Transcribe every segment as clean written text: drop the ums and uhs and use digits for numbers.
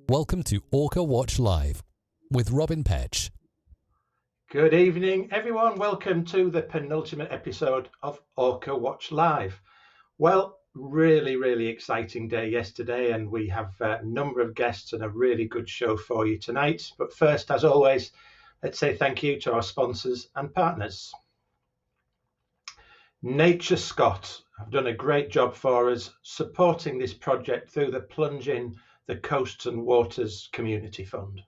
Welcome to Orca Watch Live with Robin Petch. Good evening, everyone. Welcome to the penultimate episode of Orca Watch Live. Well, really exciting day yesterday, and we have a number of guests and a really good show for you tonight. But first, as always, let's say thank you to our sponsors and partners. Nature Scott have done a great job for us supporting this project through the Plunge in the Coasts and Waters Community Fund.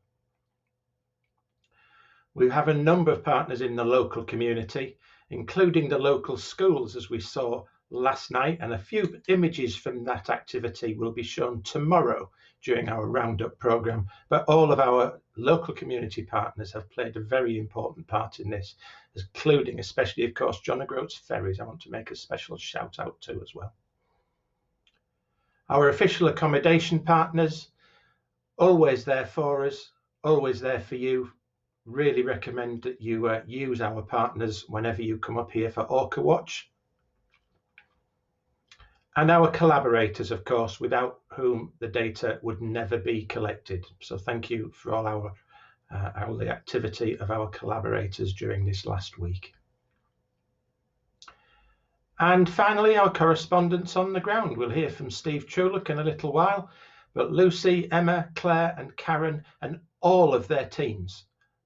We have a number of partners in the local community, including the local schools, as we saw last night, and a few images from that activity will be shown tomorrow during our roundup programme. But all of our local community partners have played a very important part in this, including especially, of course, John O'Groats Ferries. I want to make a special shout out to as well. Our official accommodation partners, always there for us, always there for you. Really recommend that you use our partners whenever you come up here for Orca Watch. And our collaborators, of course, without whom the data would never be collected. So thank you for all the activity of our collaborators during this last week. And finally, our correspondents on the ground. We'll hear from Steve Truluck in a little while, but Lucy, Emma, Claire and Karen and all of their teams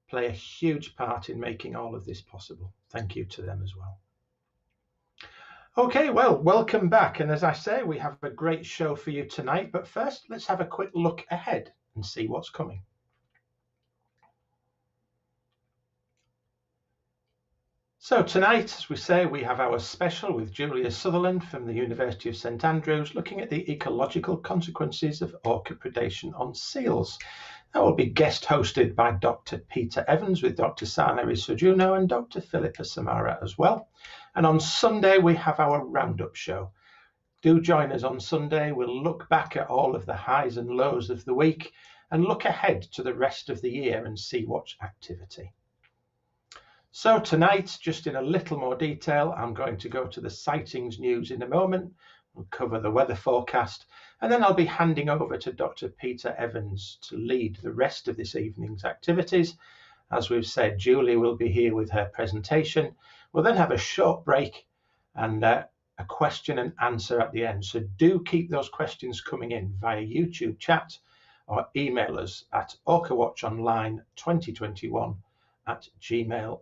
play a huge part in making all of this possible. Thank you to them as well. Okay, well, welcome back. And as I say, we have a great show for you tonight. But first, let's have a quick look ahead and see what's coming. So tonight, as we say, we have our special with Julia Sutherland from the University of St Andrews, looking at the ecological consequences of orca predation on seals. That will be guest hosted by Dr. Peter Evans with Dr. Sanna Isojunno and Dr. Filipa Samarra as well. And on Sunday, we have our roundup show. Do join us on Sunday. We'll look back at all of the highs and lows of the week and look ahead to the rest of the year and see what's activity. So tonight, just in a little more detail, I'm going to go to the sightings news in a moment. We'll cover the weather forecast, and then I'll be handing over to Dr. Peter Evans to lead the rest of this evening's activities. As we've said, Julie will be here with her presentation. We'll then have a short break and a question and answer at the end. So do keep those questions coming in via YouTube chat or email us at orcawatchonline2021@gmail.com.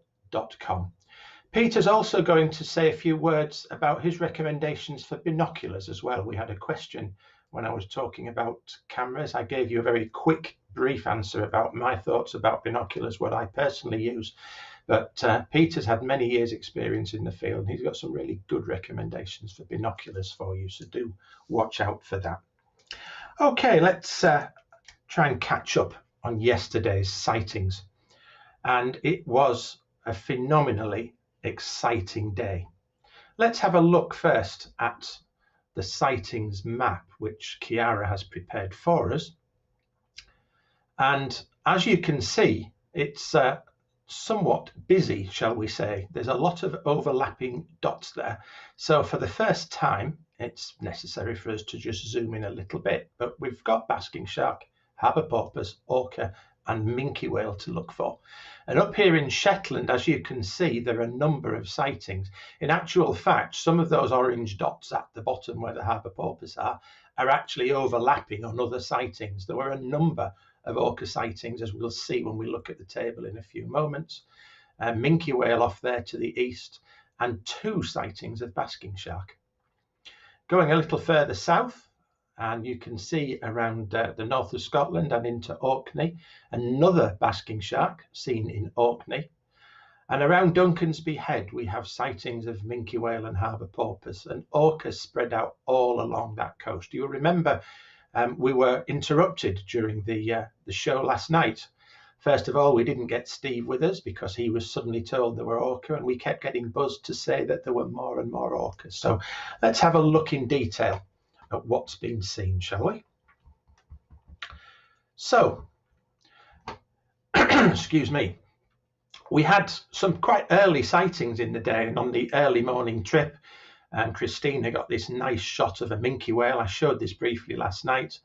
Peter's also going to say a few words about his recommendations for binoculars as well. We had a question when I was talking about cameras. I gave you a very quick, brief answer about my thoughts about binoculars, what I personally use. But Peter's had many years' experience in the field, and he's got some really good recommendations for binoculars for you. So do watch out for that. Okay, let's try and catch up on yesterday's sightings. And it was a phenomenally exciting day. Let's have a look first at the sightings map, which Chiara has prepared for us. And as you can see, it's somewhat busy, shall we say. There's a lot of overlapping dots there. So for the first time, it's necessary for us to just zoom in a little bit. But we've got basking shark, harbour porpoise, orca, and minke whale to look for. And up here in Shetland, as you can see, there are a number of sightings. In actual fact, some of those orange dots at the bottom where the harbour porpoise are actually overlapping on other sightings. There were a number of orca sightings, as we'll see when we look at the table in a few moments. Minke whale off there to the east, and 2 sightings of basking shark. Going a little further south, and you can see around the north of Scotland and into Orkney, another basking shark seen in Orkney. And around Duncansby Head, we have sightings of minke whale and harbour porpoise, and orcas spread out all along that coast. You'll remember we were interrupted during the show last night. First of all, we didn't get Steve with us because he was suddenly told there were orca, and we kept getting buzzed to say that there were more and more orcas. So let's have a look in detail at what's been seen, shall we? So, excuse me, we had some quite early sightings in the day, and on the early morning trip, Christina got this nice shot of a minke whale. I showed this briefly last night.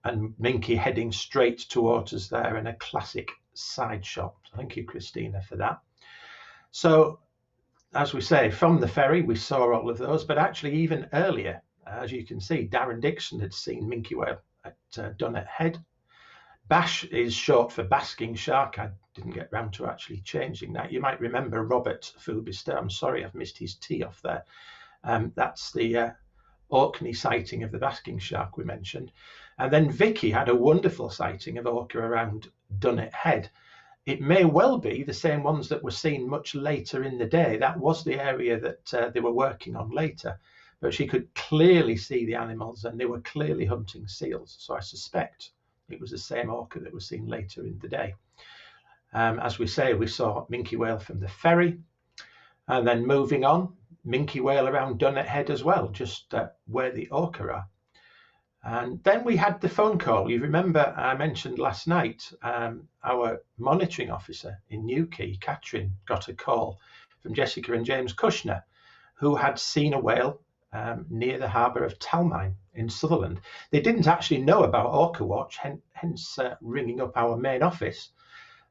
and minke heading straight towards us there in a classic side shot. Thank you, Christina, for that. So, as we say, from the ferry, we saw all of those, but actually even earlier, as you can see, Darren Dixon had seen minke whale at Dunnet Head. Bash is short for basking shark. I didn't get round to actually changing that. You might remember Robert Fubister. I'm sorry, I've missed his T off there. That's the Orkney sighting of the basking shark we mentioned. And then Vicky had a wonderful sighting of orca around Dunnet Head. It may well be the same ones that were seen much later in the day. That was the area that they were working on later. But she could clearly see the animals, and they were clearly hunting seals. So I suspect it was the same orca that was seen later in the day. As we say, we saw minke whale from the ferry. And then moving on, minke whale around Dunnet Head as well, just where the orca are. And then we had the phone call. You remember I mentioned last night, our monitoring officer in Newquay, Catherine, got a call from Jessica and James Kushner, who had seen a whale near the harbour of Talmine in Sutherland. They didn't actually know about Orca Watch, hence ringing up our main office.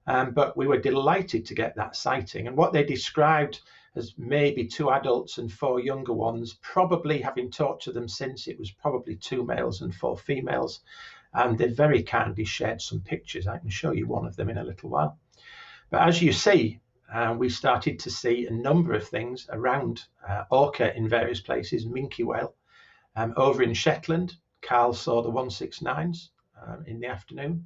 But we were delighted to get that sighting. And what they described as maybe 2 adults and 4 younger ones, probably having talked to them since, it was probably 2 males and 4 females. And they very kindly shared some pictures. I can show you one of them in a little while. But as you see, we started to see a number of things around orca in various places, minke whale. Over in Shetland, Carl saw the 169s in the afternoon.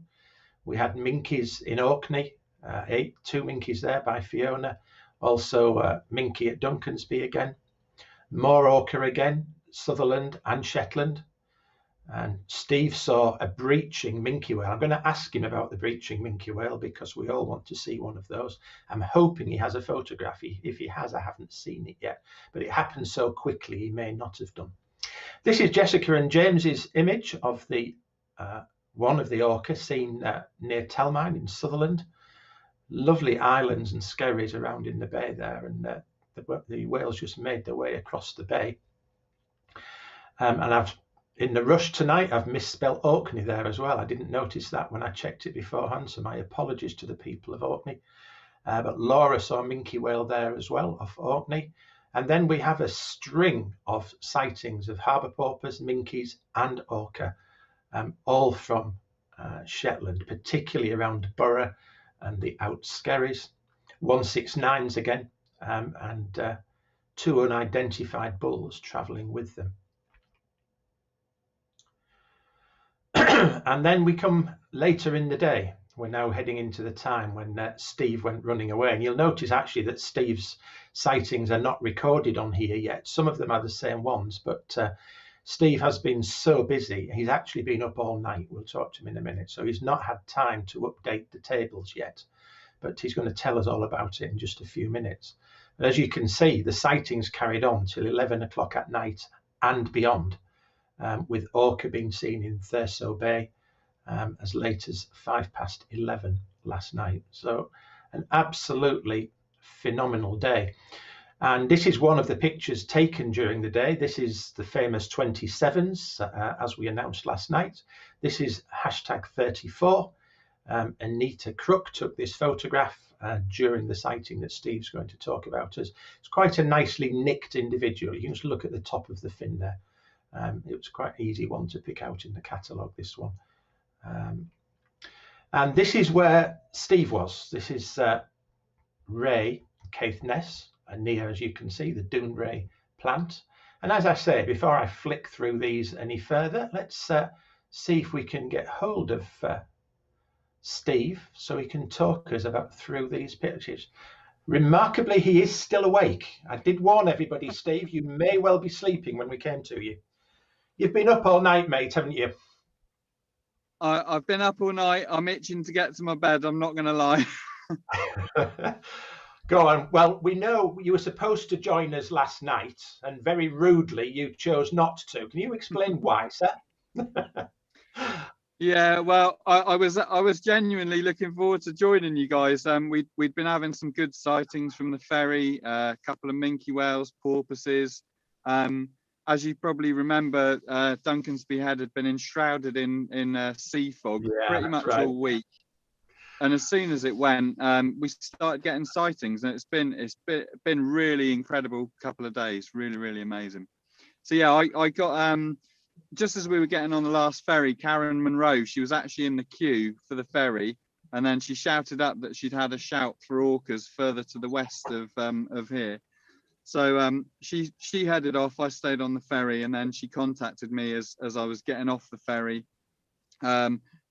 We had minkies in Orkney, 2 minkies there by Fiona. Also minke at Duncansby again. More orca again, Sutherland and Shetland. And Steve saw a breaching minke whale. I'm going to ask him about the breaching minke whale because we all want to see one of those. I'm hoping he has a photograph. If he has, I haven't seen it yet. But it happened so quickly, he may not have done. This is Jessica and James's image of the one of the orca seen near Talmine in Sutherland. Lovely islands and skerries around in the bay there, and the whales just made their way across the bay. And in the rush tonight, I've misspelt Orkney there as well. I didn't notice that when I checked it beforehand, so my apologies to the people of Orkney. But Laura saw minke whale there as well off Orkney. And then we have a string of sightings of harbour porpoise, minkies and orca, all from Shetland, particularly around Burgh and the outskerries. 169s again, and 2 unidentified bulls travelling with them. And then we come later in the day. We're now heading into the time when Steve went running away. And you'll notice actually that Steve's sightings are not recorded on here yet. Some of them are the same ones, but Steve has been so busy. He's actually been up all night. We'll talk to him in a minute. So he's not had time to update the tables yet, but he's going to tell us all about it in just a few minutes. But as you can see, the sightings carried on till 11 o'clock at night and beyond, with orca being seen in Thurso Bay as late as 11:05 last night. So an absolutely phenomenal day. And this is one of the pictures taken during the day. This is the famous 27s, as we announced last night. This is #34. Anita Crook took this photograph during the sighting that Steve's going to talk about. It's quite a nicely nicked individual. You can just look at the top of the fin there. It was quite an easy one to pick out in the catalogue, this one. And this is where Steve was. This is Ray Caithness, and near, as you can see, the Doonray plant. And as I say, before I flick through these any further, let's see if we can get hold of Steve so he can talk us about through these pictures. Remarkably, he is still awake. I did warn everybody, Steve, you may well be sleeping when we came to you. You've been up all night, mate, haven't you? I've been up all night. I'm itching to get to my bed. I'm not going to lie. Go on. Well, we know you were supposed to join us last night, and very rudely you chose not to. Can you explain why, sir? Yeah, well, I was genuinely looking forward to joining you guys. We'd been having some good sightings from the ferry, a couple of minke whales, porpoises. as you probably remember, Duncan's Behead had been enshrouded in sea fog pretty much all week. And as soon as it went, we started getting sightings, and it's been really incredible couple of days, really amazing. So yeah, I got just as we were getting on the last ferry, Karen Monroe, she was actually in the queue for the ferry, and then she shouted up that she'd had a shout for orcas further to the west of here. So she headed off. I stayed on the ferry, and then she contacted me as I was getting off the ferry.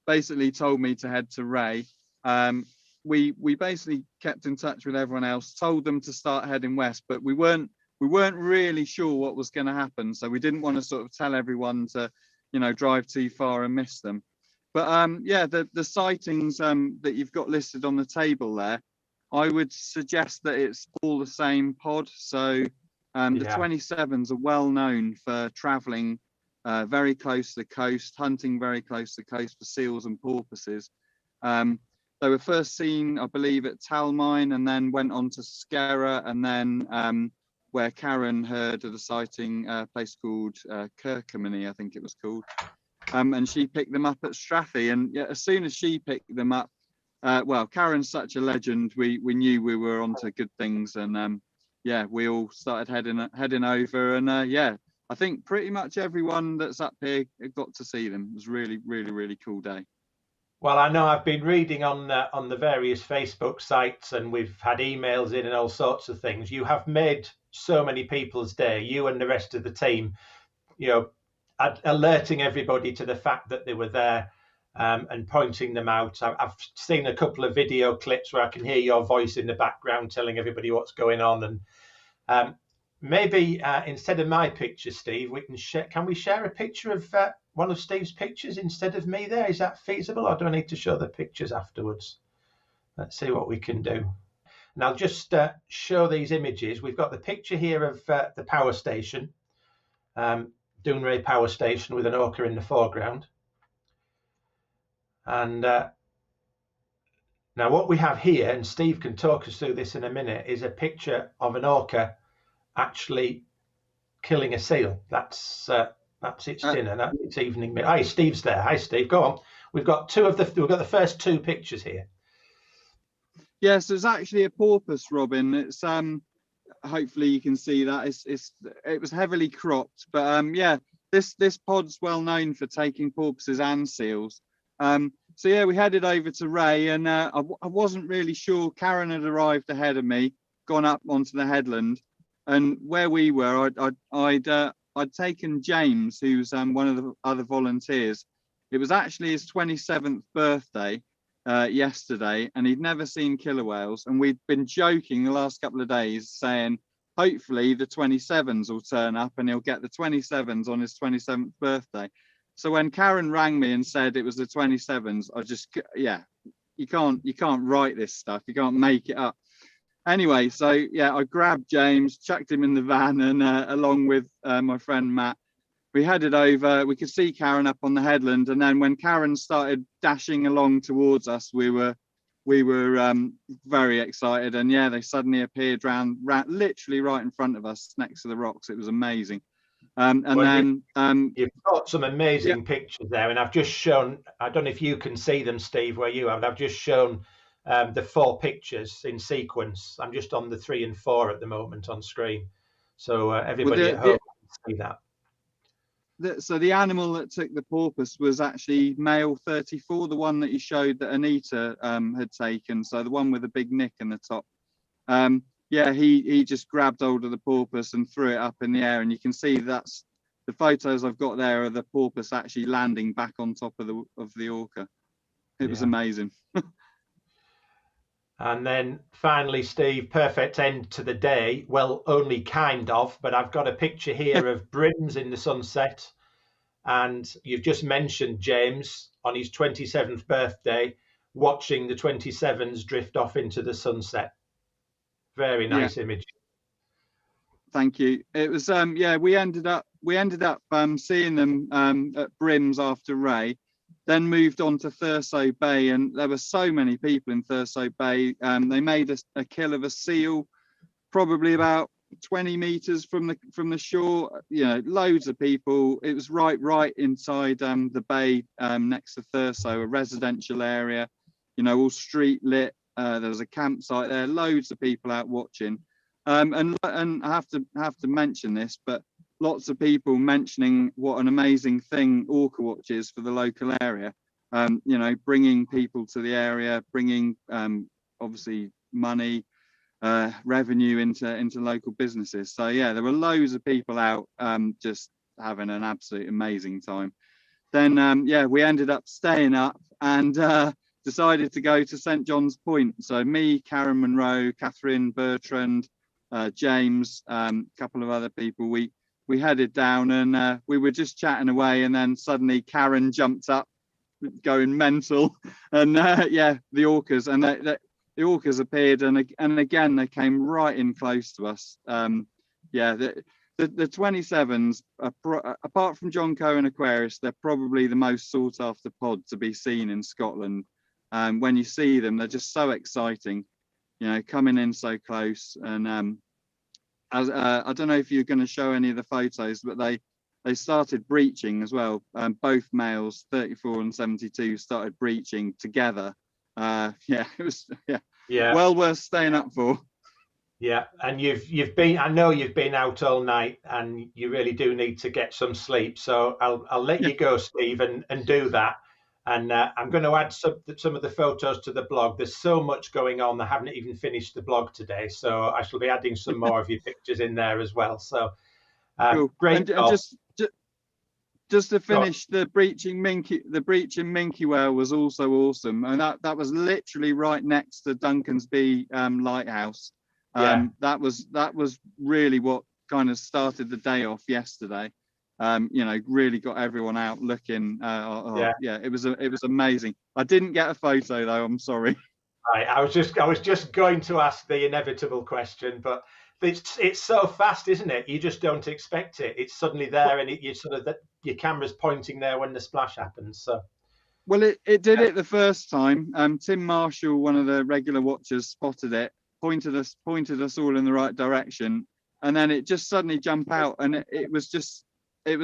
Basically told me to head to Ray. We basically kept in touch with everyone else, told them to start heading west, but we weren't really sure what was going to happen, so we didn't want to sort of tell everyone to, you know, drive too far and miss them. But yeah, the sightings that you've got listed on the table there, I would suggest that it's all the same pod. So the 27s are well known for traveling very close to the coast, hunting very close to the coast for seals and porpoises. They were first seen, I believe, at Talmine, and then went on to Skera, and then where Karen heard of the sighting, a place called Kirkhamany, I think it was called. And she picked them up at Strathy. And yeah, as soon as she picked them up, well, Karen's such a legend, we knew we were onto good things. And yeah, we all started heading over. And yeah, I think pretty much everyone that's up here got to see them. It was really cool day. Well, I know I've been reading on the various Facebook sites, and we've had emails in and all sorts of things. You have made so many people's day, you and the rest of the team, you know, alerting everybody to the fact that they were there, and pointing them out. I've seen a couple of video clips where I can hear your voice in the background telling everybody what's going on. And maybe instead of my picture, Steve, we can we share a picture of one of Steve's pictures instead of me there? Is that feasible, or do I need to show the pictures afterwards? Let's see what we can do. And I'll just show these images. We've got the picture here of the power station, Dounreay Power Station, with an orca in the foreground. And now what we have here, and Steve can talk us through this in a minute, is a picture of an orca actually killing a seal. That's its dinner. That's its evening meal. Hi, Steve's there. Hi, Steve. Go on. We've got the first two pictures here. Yes, there's actually a porpoise, Robin. It's hopefully you can see that it was heavily cropped, but yeah, this pod's well known for taking porpoises and seals. So yeah, we headed over to Ray, and I wasn't really sure. Karen had arrived ahead of me, gone up onto the headland, and where we were, I'd taken James, who's one of the other volunteers. It was actually his 27th birthday yesterday, and he'd never seen killer whales. And we'd been joking the last couple of days, saying hopefully the 27s will turn up and he'll get the 27s on his 27th birthday. So when Karen rang me and said it was the 27s, I just, yeah, you can't write this stuff, you can't make it up. Anyway, so yeah, I grabbed James, chucked him in the van, and along with my friend Matt, we headed over. We could see Karen up on the headland, and then when Karen started dashing along towards us, we were very excited. And yeah, they suddenly appeared round literally right in front of us, next to the rocks. It was amazing. And well, then you've got some amazing pictures there, and I've just shown. I don't know if you can see them, Steve, where you are. I've just shown the 4 pictures in sequence. I'm just on the 3 and 4 at the moment on screen, so everybody at home can see that. So the animal that took the porpoise was actually male 34, the one that you showed that Anita had taken. So the one with the big nick in the top. Yeah, he just grabbed hold of the porpoise and threw it up in the air, and you can see that's the photos I've got there of the porpoise actually landing back on top of the orca. It was amazing. And then finally, Steve, perfect end to the day. Well, only kind of, but I've got a picture here of brims in the sunset. And you've just mentioned James on his 27th birthday, watching the 27s drift off into the sunset. Very nice image. Thank you. It was, yeah, we ended up seeing them at brims after Ray. Then moved on to Thurso Bay, and there were so many people in Thurso Bay. They made a kill of a seal, probably about 20 meters from the shore, you know, loads of people. It was right inside the bay next to Thurso, a residential area, you know, all street lit. There was a campsite there, loads of people out watching. And I have to mention this, but lots of people mentioning what an amazing thing Orca Watch is for the local area. You know, bringing people to the area, bringing obviously money, revenue into local businesses. So yeah, there were loads of people out just having an absolute amazing time. Then yeah, we ended up staying up and decided to go to St John's Point. So me, Karen Monroe, Catherine Bertrand, James, a couple of other people, we headed down and we were just chatting away, and then suddenly Karen jumped up going mental, and yeah, the orcas, and the orcas appeared, and again they came right in close to us. Yeah, the 27s, apart from John Cohen Aquarius, they're probably the most sought after pod to be seen in Scotland. When you see them, they're just so exciting, you know, coming in so close. And I don't know if you're going to show any of the photos, but they started breaching as well. Both males, 34 and 72, started breaching together. Yeah, it was well worth staying up for. Yeah, and you've been, I know you've been out all night, and you really do need to get some sleep. So I'll let you go, Steve, and do that. And I'm going to add some of the photos to the blog. There's so much going on. I haven't even finished the blog today, so I shall be adding some more of your pictures in there as well. So cool. Great. And just to finish, the breaching minke whale was also awesome, and that was literally right next to Duncansby lighthouse. That was really what kind of started the day off yesterday. You know, really got everyone out looking. Yeah, it was amazing. I didn't get a photo though. I'm sorry. Right, I was just going to ask the inevitable question, but it's so fast, isn't it? You just don't expect it. It's suddenly there, and you sort of your camera's pointing there when the splash happens. So, well, it did it the first time. Tim Marshall, one of the regular watchers, spotted it, pointed us all in the right direction, and then it just suddenly jumped out, and it was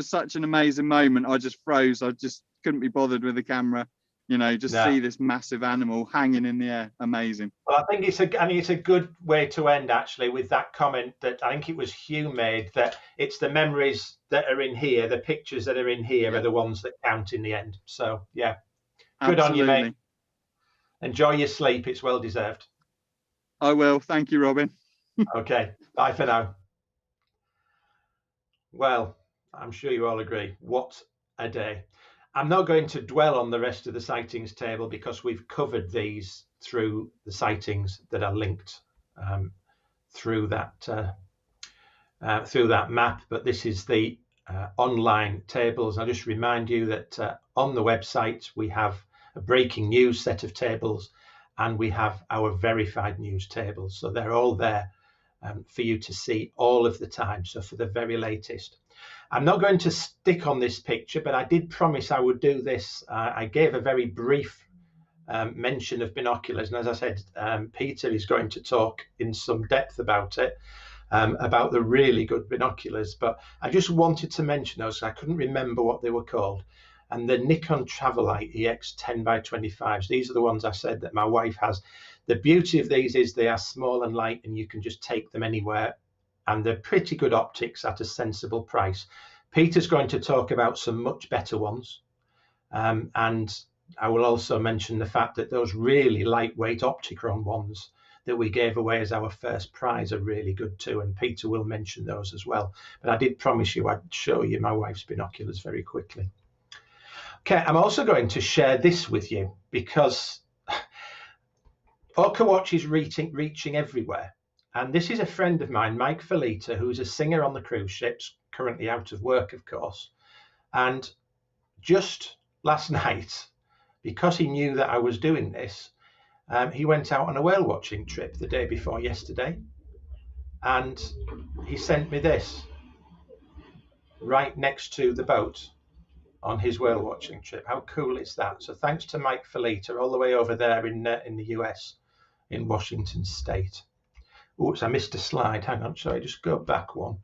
such an amazing moment. I just froze. I just couldn't be bothered with the camera. You know, see this massive animal hanging in the air. Amazing. Well, I think it's a good way to end, actually, with that comment that I think it was Hugh made, that it's the memories that are in here, the pictures that are in here are the ones that count in the end. So yeah, good on you, mate. Enjoy your sleep. It's well deserved. I will. Thank you, Robin. Okay. Bye for now. Well, I'm sure you all agree. What a day. I'm not going to dwell on the rest of the sightings table because we've covered these through the sightings that are linked through that map. But this is the online tables. I'll just remind you that on the website we have a breaking news set of tables, and we have our verified news tables. So they're all there for you to see all of the time. So for the very latest. I'm not going to stick on this picture, but I did promise I would do this. I gave a very brief mention of binoculars. And as I said, Peter is going to talk in some depth about it, about the really good binoculars. But I just wanted to mention those. I couldn't remember what they were called. And the Nikon Travelite EX 10x25s, these are the ones I said that my wife has. The beauty of these is they are small and light, and you can just take them anywhere. And they're pretty good optics at a sensible price. Peter's going to talk about some much better ones. And I will also mention the fact that those really lightweight Opticron ones that we gave away as our first prize are really good too. And Peter will mention those as well. But I did promise you I'd show you my wife's binoculars very quickly. Okay, I'm also going to share this with you because Orca Watch is reaching everywhere. And this is a friend of mine, Mike Filipa, who's a singer on the cruise ships, currently out of work, of course. And just last night, because he knew that I was doing this, he went out on a whale watching trip the day before yesterday. And he sent me this right next to the boat on his whale watching trip. How cool is that? So thanks to Mike Filipa, all the way over there in the US, in Washington State. Oops, I missed a slide. Hang on, sorry, just go back one.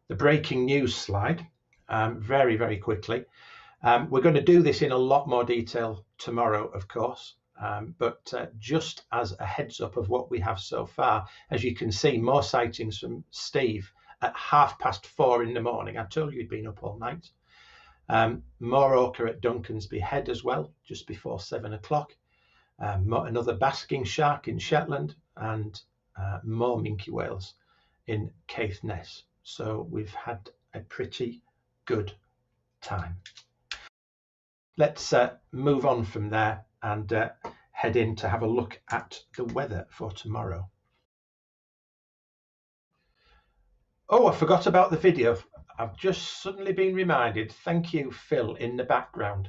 The breaking news slide, very, very quickly. We're going to do this in a lot more detail tomorrow, of course, but just as a heads up of what we have so far, as you can see, more sightings from Steve at 4:30 in the morning. I told you he'd been up all night. More orca at Duncansby Head as well, just before 7 o'clock. Another basking shark in Shetland, and more minke whales in Caithness. So we've had a pretty good time. Let's move on from there and head in to have a look at the weather for tomorrow. Oh, I forgot about the video. I've just suddenly been reminded. Thank you, Phil, in the background.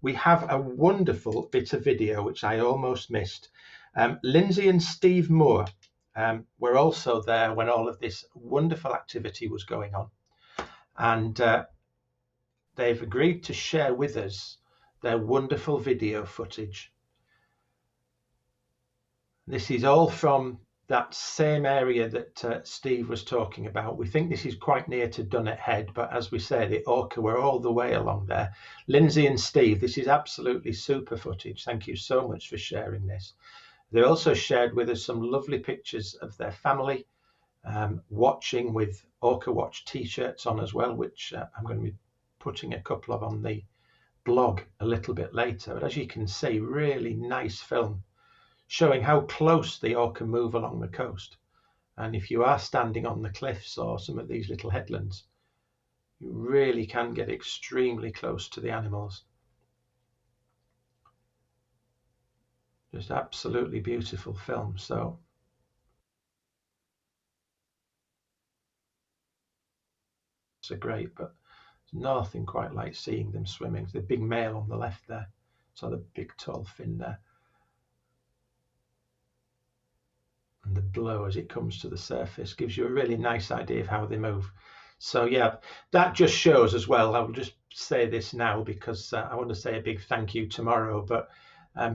We have a wonderful bit of video which I almost missed. Lindsay and Steve Moore were also there when all of this wonderful activity was going on. And they've agreed to share with us their wonderful video footage. This is all from that same area that Steve was talking about. We think this is quite near to Dunnet Head, but as we say, the orca were all the way along there. Lindsay and Steve, this is absolutely super footage. Thank you so much for sharing this. They also shared with us some lovely pictures of their family watching with Orca Watch t-shirts on as well, which I'm going to be putting a couple of on the blog a little bit later. But as you can see, really nice film showing how close the orca move along the coast. And if you are standing on the cliffs or some of these little headlands, you really can get extremely close to the animals. Just absolutely beautiful film. So it's great, but there's nothing quite like seeing them swimming. The big male on the left there, so the big tall fin there, and the blow as it comes to the surface gives you a really nice idea of how they move. So yeah, that just shows as well. I will just say this now because I want to say a big thank you tomorrow, but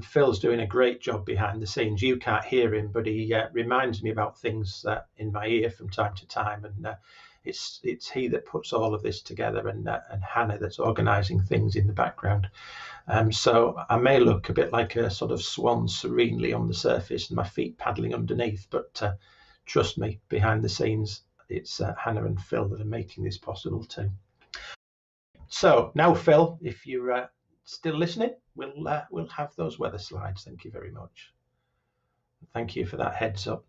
Phil's doing a great job behind the scenes. You can't hear him, but he reminds me about things in my ear from time to time, and it's he that puts all of this together, and Hannah that's organising things in the background. So I may look a bit like a sort of swan serenely on the surface and my feet paddling underneath, but trust me, behind the scenes, it's Hannah and Phil that are making this possible too. So now, Phil, if you're still listening, we'll have those weather slides. Thank you very much. Thank you for that heads up.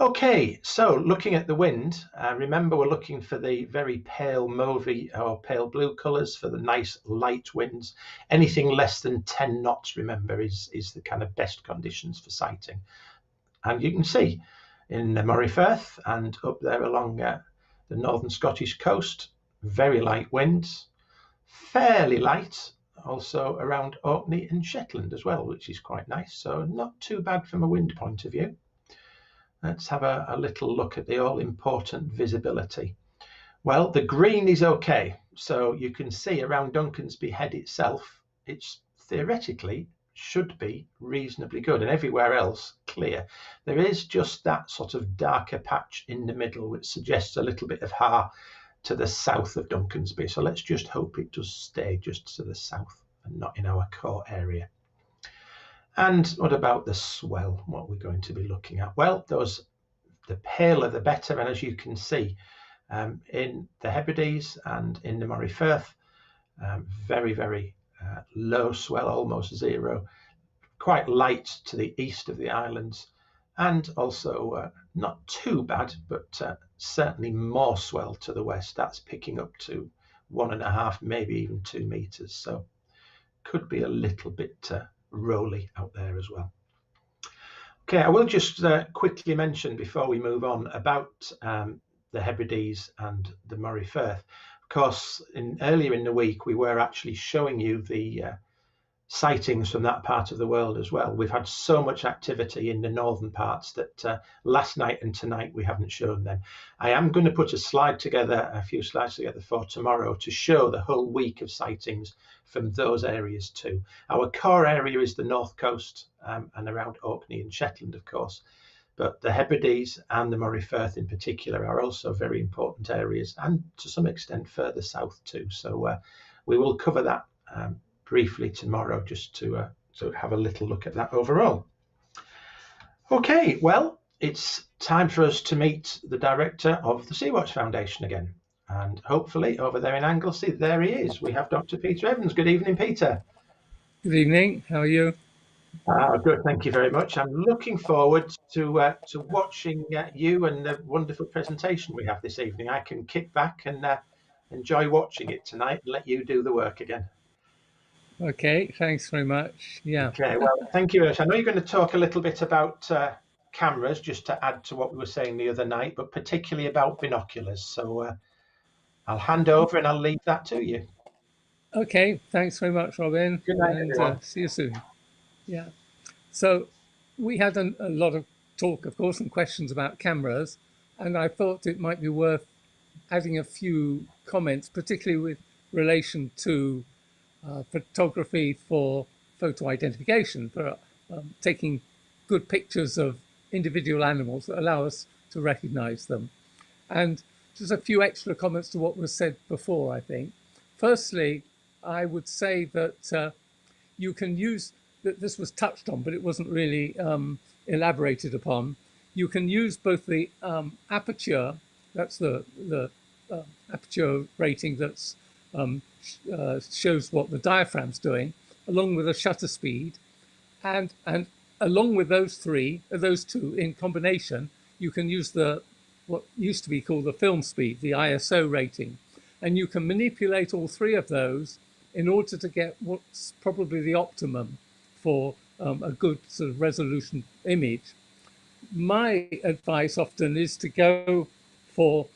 Okay, so looking at the wind, remember we're looking for the very pale mauvey or pale blue colours for the nice light winds. Anything less than 10 knots, remember, is the kind of best conditions for sighting. And you can see in the Moray Firth and up there along the northern Scottish coast, very light winds, fairly light also around Orkney and Shetland as well, which is quite nice. So not too bad from a wind point of view. Let's have a little look at the all-important visibility. Well, the green is okay. So you can see around Duncansby Head itself, it's theoretically should be reasonably good, and everywhere else clear. There is just that sort of darker patch in the middle, which suggests a little bit of Har to the south of Duncansby. So let's just hope it does stay just to the south and not in our core area. And what about the swell? What we're going to be looking at? Well, the paler the better. And as you can see, in the Hebrides and in the Moray Firth, very, very low swell, almost zero. Quite light to the east of the islands, and also not too bad, but certainly more swell to the west. That's picking up to 1.5, maybe even 2 meters. So could be a little bit rolly out there as well. Okay, I will just quickly mention before we move on about the Hebrides and the Moray Firth. Of course, earlier in the week, we were actually showing you the sightings from that part of the world as well. We've had so much activity in the northern parts that last night and tonight we haven't shown them. I am going to put a few slides together for tomorrow to show the whole week of sightings from those areas too. Our core area is the north coast and around Orkney and Shetland, of course. But the Hebrides and the Moray Firth in particular are also very important areas, and to some extent further south too. So we will cover that briefly tomorrow, just to have a little look at that overall. Okay, well, it's time for us to meet the director of the Sea-Watch Foundation again. And hopefully over there in Anglesey, there he is. We have Dr. Peter Evans. Good evening, Peter. Good evening. How are you? Good, thank you very much. I'm looking forward to watching you and the wonderful presentation we have this evening. I can kick back and enjoy watching it tonight and let you do the work again. Okay, thanks very much. Yeah. Okay, well, thank you very much. I know you're going to talk a little bit about cameras, just to add to what we were saying the other night, but particularly about binoculars. So I'll hand over and I'll leave that to you. Okay, thanks very much, Robin. Good night, and everyone. See you soon. Yeah. So we had a lot of talk, of course, and questions about cameras, and I thought it might be worth adding a few comments, particularly with relation to photography for photo identification, for taking good pictures of individual animals that allow us to recognize them. And just a few extra comments to what was said before, I think. Firstly, I would say that you can use, that this was touched on, but it wasn't really elaborated upon. You can use both the aperture, that's the aperture rating that's shows what the diaphragm's doing, along with a shutter speed, and along with those two in combination, you can use what used to be called the film speed, the ISO rating, and you can manipulate all three of those in order to get what's probably the optimum for a good sort of resolution image. My advice often is to go for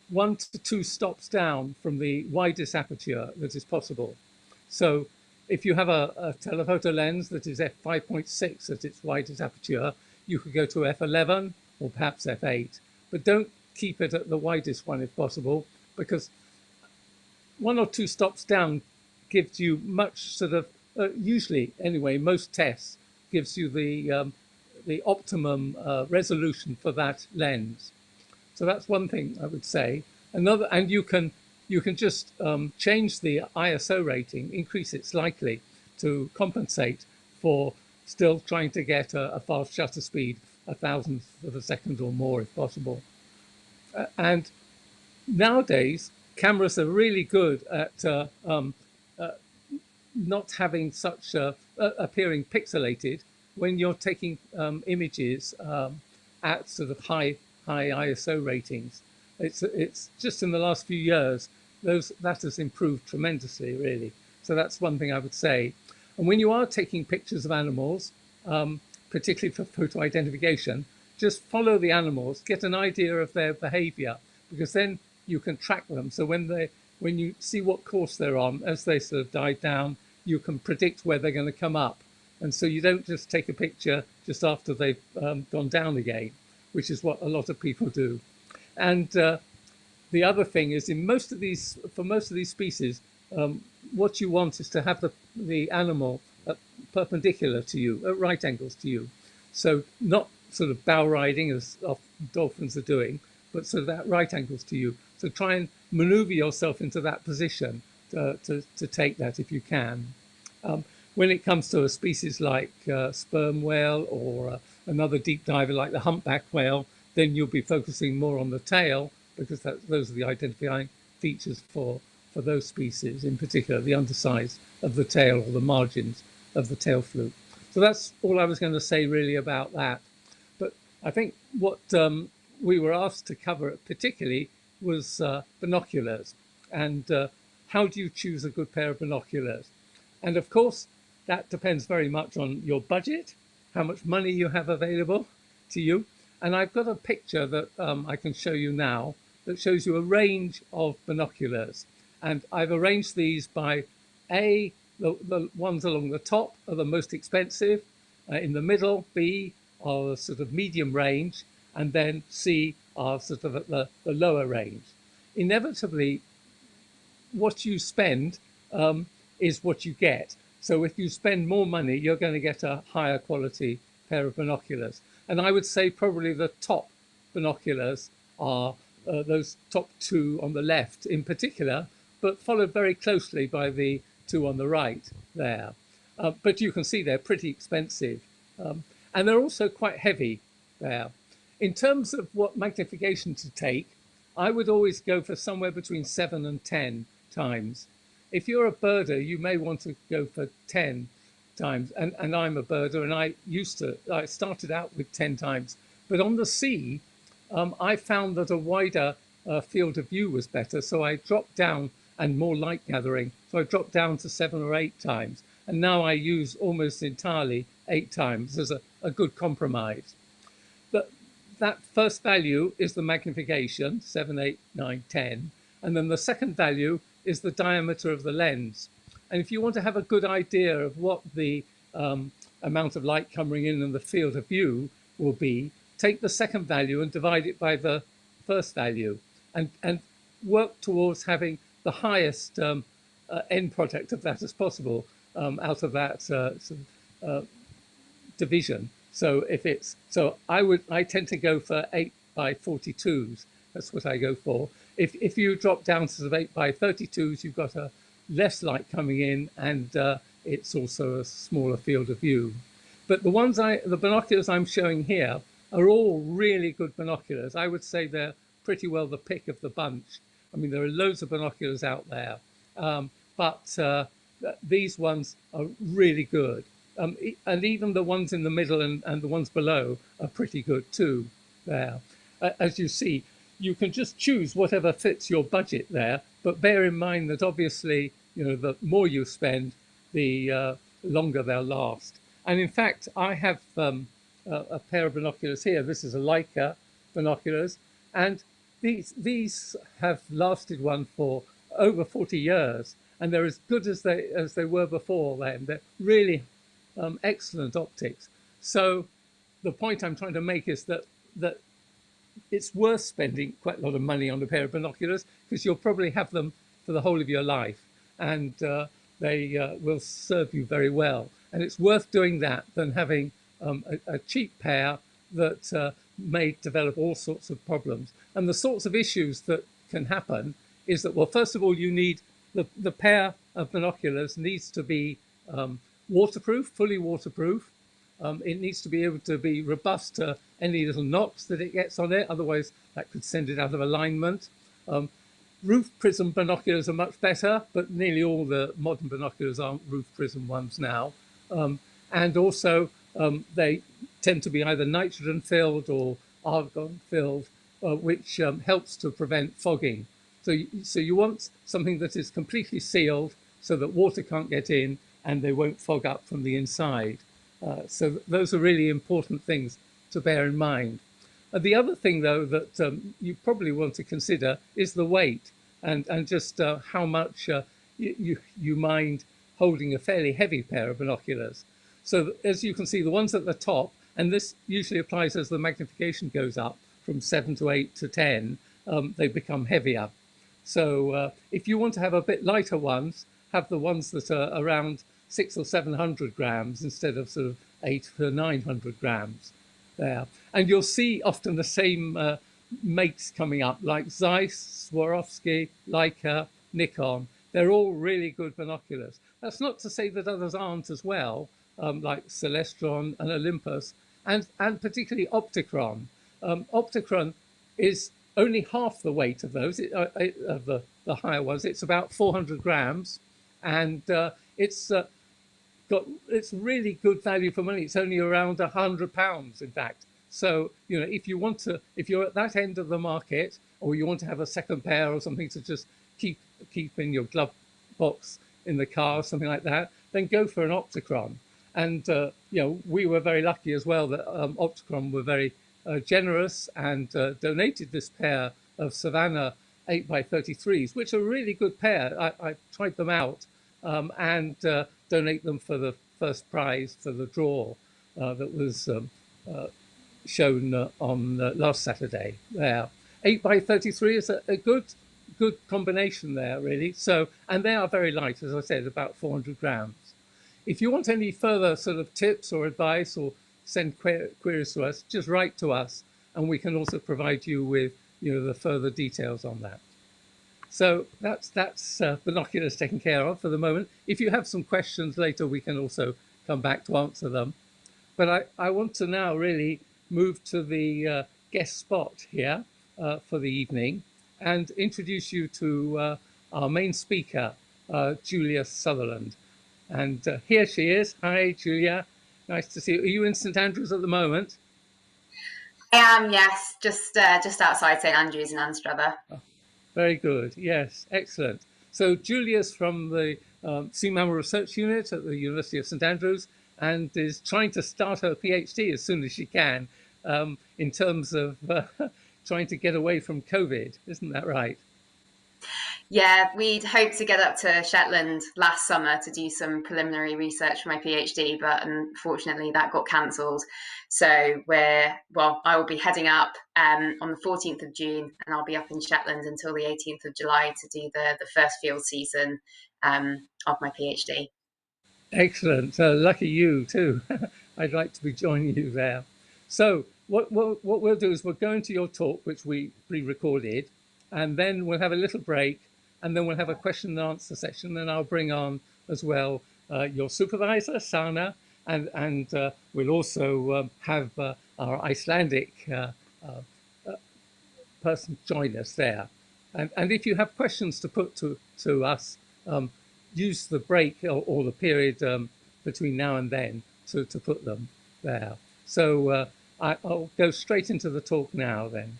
1 to 2 stops down from the widest aperture that is possible. So if you have a telephoto lens that is f5.6 at its widest aperture, you could go to f11 or perhaps f8, but don't keep it at the widest one if possible, because 1 or 2 stops down gives you much sort of, usually anyway, most tests gives you the optimum resolution for that lens. So that's one thing I would say. Another, and you can just change the ISO rating, increase it slightly to compensate for still trying to get a fast shutter speed, 1,000th of a second or more if possible. And nowadays, cameras are really good at not having such appearing pixelated when you're taking images at sort of high ISO ratings. It's just in the last few years that has improved tremendously, really. So that's one thing I would say. And when you are taking pictures of animals, particularly for photo identification, just follow the animals, get an idea of their behavior, because then you can track them. So when you see what course they're on, as they sort of die down, you can predict where they're going to come up. And so you don't just take a picture just after they've gone down again, which is what a lot of people do. And the other thing is, for most of these species, what you want is to have the animal perpendicular to you, at right angles to you. So not sort of bow riding as dolphins are doing, but sort of at right angles to you. So try and maneuver yourself into that position to take that if you can. When it comes to a species like sperm whale or another deep diver like the humpback whale, then you'll be focusing more on the tail, because those are the identifying features for those species, in particular the undersides of the tail or the margins of the tail fluke. So that's all I was going to say really about that. But I think what we were asked to cover particularly was binoculars, and how do you choose a good pair of binoculars? And of course, that depends very much on your budget, how much money you have available to you. And I've got a picture that I can show you now that shows you a range of binoculars. And I've arranged these by A, the ones along the top are the most expensive, in the middle, B, are the sort of medium range, and then C are sort of at the lower range. Inevitably, what you spend is what you get. So if you spend more money, you're going to get a higher quality pair of binoculars. And I would say probably the top binoculars are those top two on the left in particular, but followed very closely by the two on the right there. But you can see they're pretty expensive. And they're also quite heavy there. In terms of what magnification to take, I would always go for somewhere between 7 and 10 times. If you're a birder, you may want to go for 10 times. And I'm a birder, and I started out with 10 times. But on the sea, I found that a wider field of view was better. So I dropped down, and more light gathering. So I dropped down to 7 or 8 times. And now I use almost entirely 8 times as a good compromise. But that first value is the magnification, 7, 8, 9, 10. And then the second value is the diameter of the lens. And if you want to have a good idea of what the amount of light coming in and the field of view will be, take the second value and divide it by the first value, and work towards having the highest end product of that as possible out of that division. So I tend to go for 8 by 42s. That's what I go for. If you drop down to sort of 8 by 32s, you've got a less light coming in, and it's also a smaller field of view. But the binoculars I'm showing here are all really good binoculars. I would say they're pretty well the pick of the bunch. I mean, there are loads of binoculars out there, but these ones are really good. And even the ones in the middle and the ones below are pretty good too there. As you see, you can just choose whatever fits your budget there, but bear in mind that obviously, the more you spend, the longer they'll last. And in fact, I have a pair of binoculars here. This is a Leica binoculars, and these have lasted one for over 40 years, and they're as good as they were before then. They're really excellent optics. So the point I'm trying to make is that it's worth spending quite a lot of money on a pair of binoculars, because you'll probably have them for the whole of your life, and they will serve you very well. And it's worth doing that than having a cheap pair that may develop all sorts of problems. And the sorts of issues that can happen is that, well, first of all, you need the pair of binoculars needs to be waterproof, fully waterproof. It needs to be able to be robust to any little knocks that it gets on it. Otherwise, that could send it out of alignment. Roof prism binoculars are much better, but nearly all the modern binoculars aren't roof prism ones now. And also, they tend to be either nitrogen filled or argon filled, which helps to prevent fogging. So you want something that is completely sealed so that water can't get in and they won't fog up from the inside. So those are really important things to bear in mind. The other thing, though, that you probably want to consider is the weight and just how much you mind holding a fairly heavy pair of binoculars. So as you can see, the ones at the top, and this usually applies as the magnification goes up from 7 to 8 to 10, they become heavier. So if you want to have a bit lighter ones, have the ones that are around 600 or 700 grams instead of sort of 800 to 900 grams there. And you'll see often the same makes coming up, like Zeiss, Swarovski, Leica, Nikon. They're all really good binoculars. That's not to say that others aren't as well, like Celestron and Olympus, and particularly Opticron. Opticron is only half the weight of those, of the higher ones. It's about 400 grams, and it's really good value for money. It's only around £100, in fact. So, if you're at that end of the market, or you want to have a second pair or something to just keep in your glove box in the car or something like that, then go for an Opticron. And we were very lucky as well that Opticron were very generous and donated this pair of Savannah 8x33s, which are a really good pair. I tried them out and donate them for the first prize for the draw that was shown on last Saturday there. 8x33 is a good combination there, really. So, and they are very light, as I said, about 400 grams. If you want any further sort of tips or advice or send queries to us, just write to us, and we can also provide you with the further details on that. So that's binoculars taken care of for the moment. If you have some questions later, we can also come back to answer them. But I want to now really move to the guest spot here for the evening and introduce you to our main speaker, Julia Sutherland. And here she is. Hi, Julia. Nice to see you. Are you in St Andrews at the moment? I am, yes. Just outside St Andrews in Anstruther. Oh, very good. Yes, excellent. So Julia's from the Sea Mammal Research Unit at the University of St Andrews and is trying to start her PhD as soon as she can in terms of trying to get away from COVID. Isn't that right? Yeah, we'd hoped to get up to Shetland last summer to do some preliminary research for my PhD, but unfortunately that got cancelled. So I will be heading up on the 14th of June, and I'll be up in Shetland until the 18th of July to do the first field season of my PhD. Excellent. Lucky you too. I'd like to be joining you there. So what we'll do is we'll go into your talk, which we pre-recorded, and then we'll have a little break, and then we'll have a question and answer session, and I'll bring on as well your supervisor, Sanna, and we'll also have our Icelandic person join us there. And if you have questions to put to us, use the break or the period between now and then to put them there. So I'll go straight into the talk now then.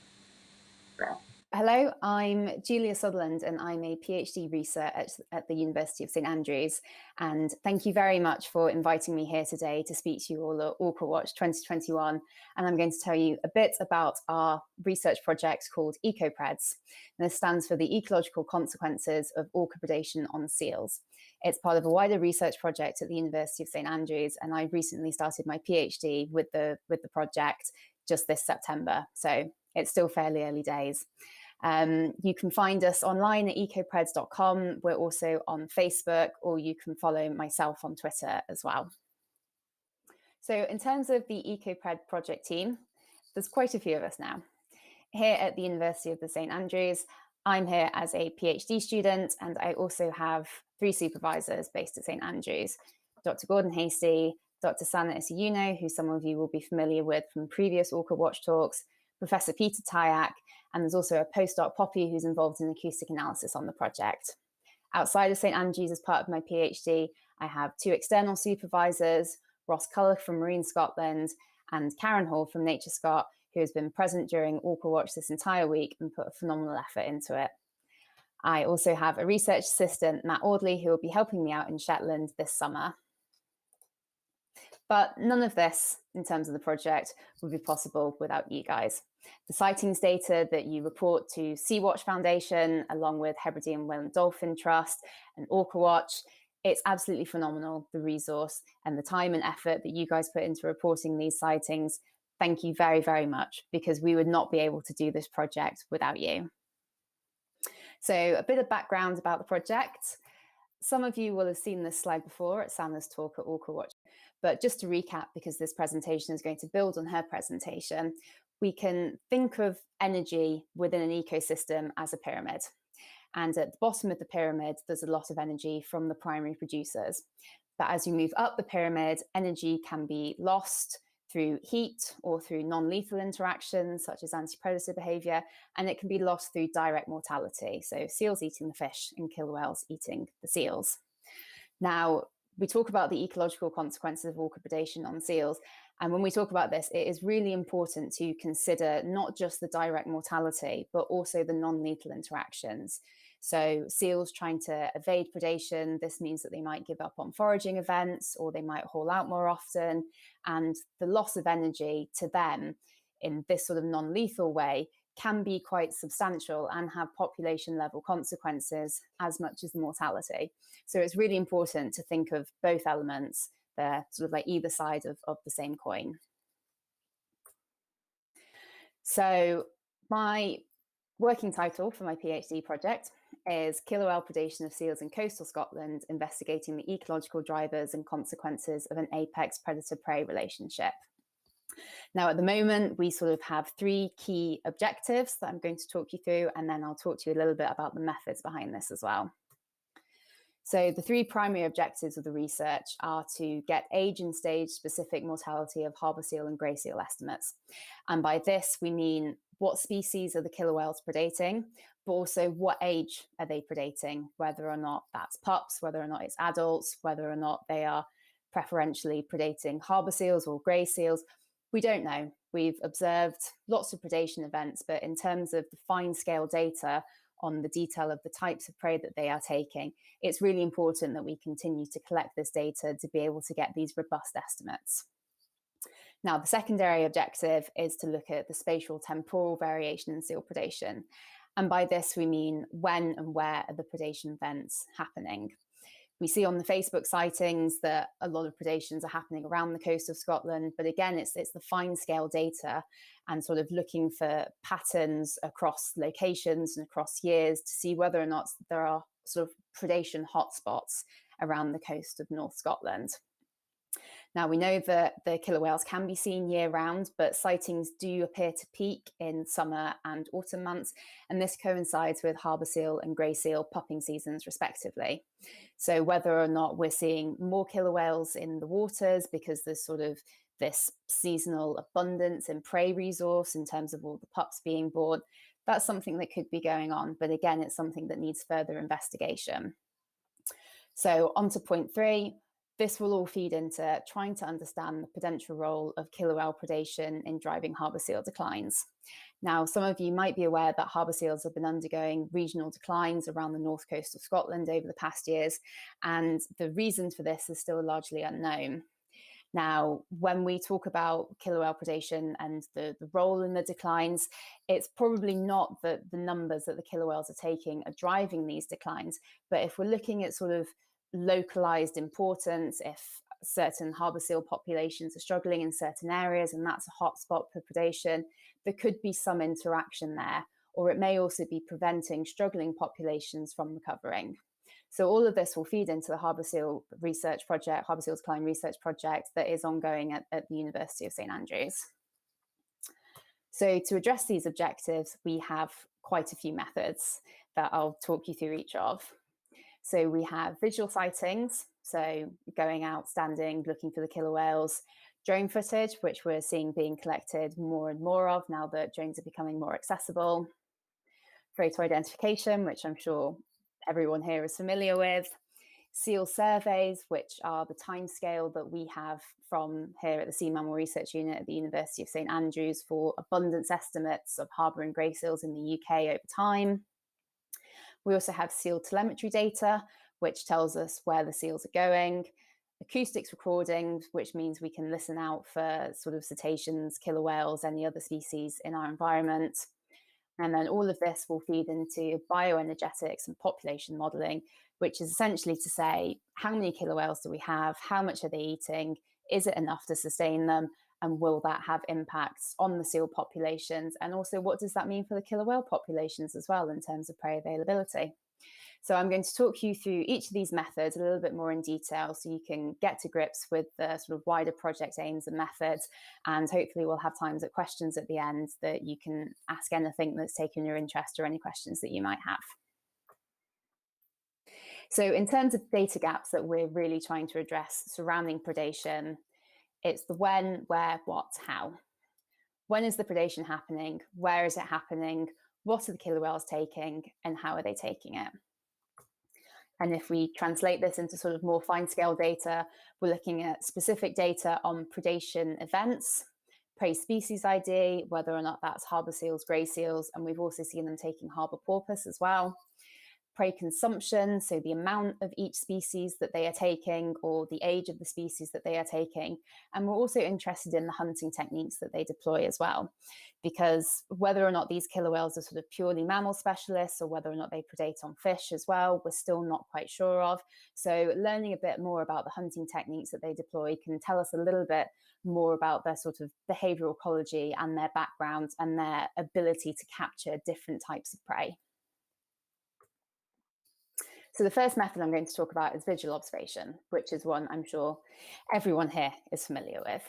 Hello, I'm Julia Sutherland and I'm a PhD researcher at the University of St Andrews. And thank you very much for inviting me here today to speak to you all at Orca Watch 2021. And I'm going to tell you a bit about our research project called EcoPreds. And this stands for the Ecological Consequences of Orca Predation on Seals. It's part of a wider research project at the University of St Andrews. And I recently started my PhD with the project just this September. So it's still fairly early days. You can find us online at ecopreds.com. We're also on Facebook, or you can follow myself on Twitter as well. So in terms of the EcoPred project team, there's quite a few of us now. Here at the University of the St Andrews, I'm here as a PhD student, and I also have 3 supervisors based at St Andrews: Dr Gordon Hasty, Dr Sanna Isojunno, who some of you will be familiar with from previous Orca Watch talks, Professor Peter Tyack, and there's also a postdoc, Poppy, who's involved in acoustic analysis on the project. Outside of St Andrews, as part of my PhD, I have 2 external supervisors, Ross Culloch from Marine Scotland and Karen Hall from Nature Scot, who has been present during Orca Watch this entire week and put a phenomenal effort into it. I also have a research assistant, Matt Audley, who will be helping me out in Shetland this summer. But none of this, in terms of the project, would be possible without you guys. The sightings data that you report to Sea-Watch Foundation, along with Hebridean Whale and Dolphin Trust and Orca Watch, it's absolutely phenomenal, the resource and the time and effort that you guys put into reporting these sightings. Thank you very, very much, because we would not be able to do this project without you. So a bit of background about the project. Some of you will have seen this slide before at Sanna's talk at Orca Watch, but just to recap, because this presentation is going to build on her presentation, we can think of energy within an ecosystem as a pyramid. And at the bottom of the pyramid, there's a lot of energy from the primary producers. But as you move up the pyramid, energy can be lost through heat or through non-lethal interactions, such as anti-predator behavior, and it can be lost through direct mortality. So seals eating the fish and killer whales eating the seals. Now, we talk about the ecological consequences of orca predation on seals. And when we talk about this, it is really important to consider not just the direct mortality, but also the non-lethal interactions. So seals trying to evade predation, this means that they might give up on foraging events, or they might haul out more often. And the loss of energy to them in this sort of non-lethal way can be quite substantial and have population level consequences as much as the mortality. So it's really important to think of both elements. They're sort of like either side of the same coin. So my working title for my PhD project is Killer whale predation of seals in coastal Scotland, investigating the ecological drivers and consequences of an apex predator-prey relationship. Now, at the moment, we sort of have 3 key objectives that I'm going to talk you through, and then I'll talk to you a little bit about the methods behind this as well. So the 3 primary objectives of the research are to get age and stage specific mortality of harbour seal and grey seal estimates. And by this, we mean what species are the killer whales predating, but also what age are they predating, whether or not that's pups, whether or not it's adults, whether or not they are preferentially predating harbour seals or grey seals. We don't know. We've observed lots of predation events, but in terms of the fine scale data on the detail of the types of prey that they are taking, it's really important that we continue to collect this data to be able to get these robust estimates. Now, the secondary objective is to look at the spatial temporal variation in seal predation. And by this, we mean when and where are the predation events happening. We see on the Facebook sightings that a lot of predations are happening around the coast of Scotland, but again, it's the fine scale data and sort of looking for patterns across locations and across years to see whether or not there are sort of predation hotspots around the coast of North Scotland. Now, we know that the killer whales can be seen year round, but sightings do appear to peak in summer and autumn months, and this coincides with harbour seal and grey seal pupping seasons respectively. So whether or not we're seeing more killer whales in the waters because there's sort of this seasonal abundance in prey resource in terms of all the pups being born, that's something that could be going on. But again, it's something that needs further investigation. So on to point 3. This will all feed into trying to understand the potential role of killer whale predation in driving harbour seal declines. Now, some of you might be aware that harbour seals have been undergoing regional declines around the north coast of Scotland over the past years, and the reasons for this are still largely unknown. Now, when we talk about killer whale predation and the role in the declines, it's probably not that the numbers that the killer whales are taking are driving these declines, but if we're looking at sort of localized importance, if certain harbour seal populations are struggling in certain areas and that's a hotspot for predation, there could be some interaction there, or it may also be preventing struggling populations from recovering. So all of this will feed into the harbour seal research project, harbour seal decline research project that is ongoing at the University of St Andrews. So to address these objectives, we have quite a few methods that I'll talk you through each of. So we have visual sightings, so going out, standing, looking for the killer whales, drone footage, which we're seeing being collected more and more of now that drones are becoming more accessible, photo identification, which I'm sure everyone here is familiar with, seal surveys, which are the timescale that we have from here at the Sea Mammal Research Unit at the University of St Andrews for abundance estimates of harbour and grey seals in the UK over time. We also have seal telemetry data, which tells us where the seals are going, acoustics recordings, which means we can listen out for sort of cetaceans, killer whales, any other species in our environment. And then all of this will feed into bioenergetics and population modelling, which is essentially to say, how many killer whales do we have? How much are they eating? Is it enough to sustain them? And will that have impacts on the seal populations? And also, what does that mean for the killer whale populations as well in terms of prey availability? So I'm going to talk you through each of these methods a little bit more in detail so you can get to grips with the sort of wider project aims and methods. And hopefully we'll have times at questions at the end that you can ask anything that's taken your interest or any questions that you might have. So in terms of data gaps that we're really trying to address surrounding predation, it's the when, where, what, how. When is the predation happening? Where is it happening? What are the killer whales taking? And how are they taking it? And if we translate this into sort of more fine scale data, we're looking at specific data on predation events, prey species ID, whether or not that's harbour seals, grey seals, and we've also seen them taking harbour porpoise as well. Prey consumption, so the amount of each species that they are taking or the age of the species that they are taking. And we're also interested in the hunting techniques that they deploy as well, because whether or not these killer whales are sort of purely mammal specialists or whether or not they predate on fish as well, we're still not quite sure of. So learning a bit more about the hunting techniques that they deploy can tell us a little bit more about their sort of behavioural ecology and their backgrounds and their ability to capture different types of prey. So the first method I'm going to talk about is visual observation, which is one I'm sure everyone here is familiar with.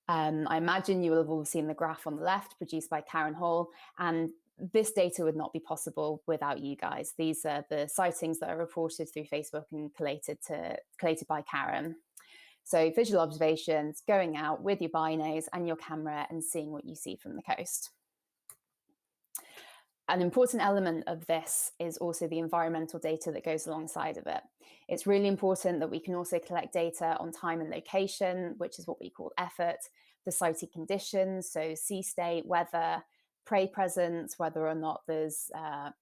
I imagine you will have all seen the graph on the left produced by Karen Hall, and this data would not be possible without you guys. These are the sightings that are reported through Facebook and collated by Karen. So visual observations, going out with your binos and your camera and seeing what you see from the coast. An important element of this is also the environmental data that goes alongside of it. It's really important that we can also collect data on time and location, which is what we call effort, the sighting conditions, so sea state, weather, prey presence, whether or not there's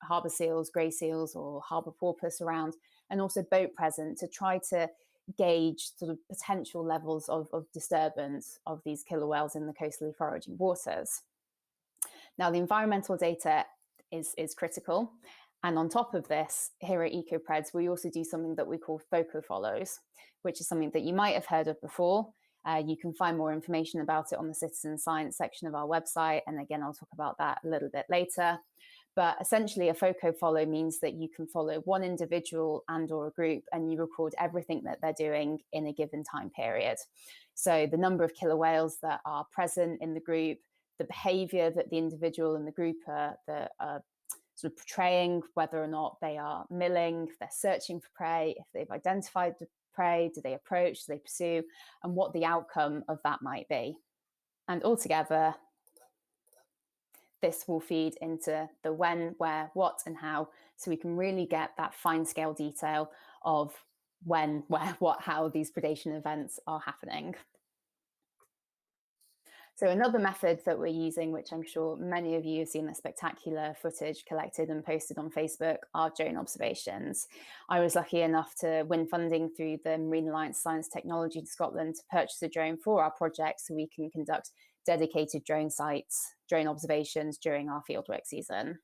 harbour seals, grey seals or harbour porpoise around, and also boat present to try to gauge sort of potential levels of disturbance of these killer whales in the coastally foraging waters. Now, the environmental data is critical. And on top of this, here at EcoPreds, we also do something that we call phoco follows, which is something that you might have heard of before. You can find more information about it on the citizen science section of our website. And again, I'll talk about that a little bit later. But essentially, a phoco follow means that you can follow one individual and or a group, and you record everything that they're doing in a given time period. So the number of killer whales that are present in the group, the behavior that the individual and the group are sort of portraying, whether or not they are milling, if they're searching for prey, if they've identified the prey, do they approach, do they pursue, and what the outcome of that might be. And altogether, this will feed into the when, where, what, and how, so we can really get that fine scale detail of when, where, what, how these predation events are happening. So another method that we're using, which I'm sure many of you have seen the spectacular footage collected and posted on Facebook, are drone observations. I was lucky enough to win funding through the Marine Alliance Science Technology in Scotland to purchase a drone for our project so we can conduct dedicated drone sites, drone observations during our fieldwork season.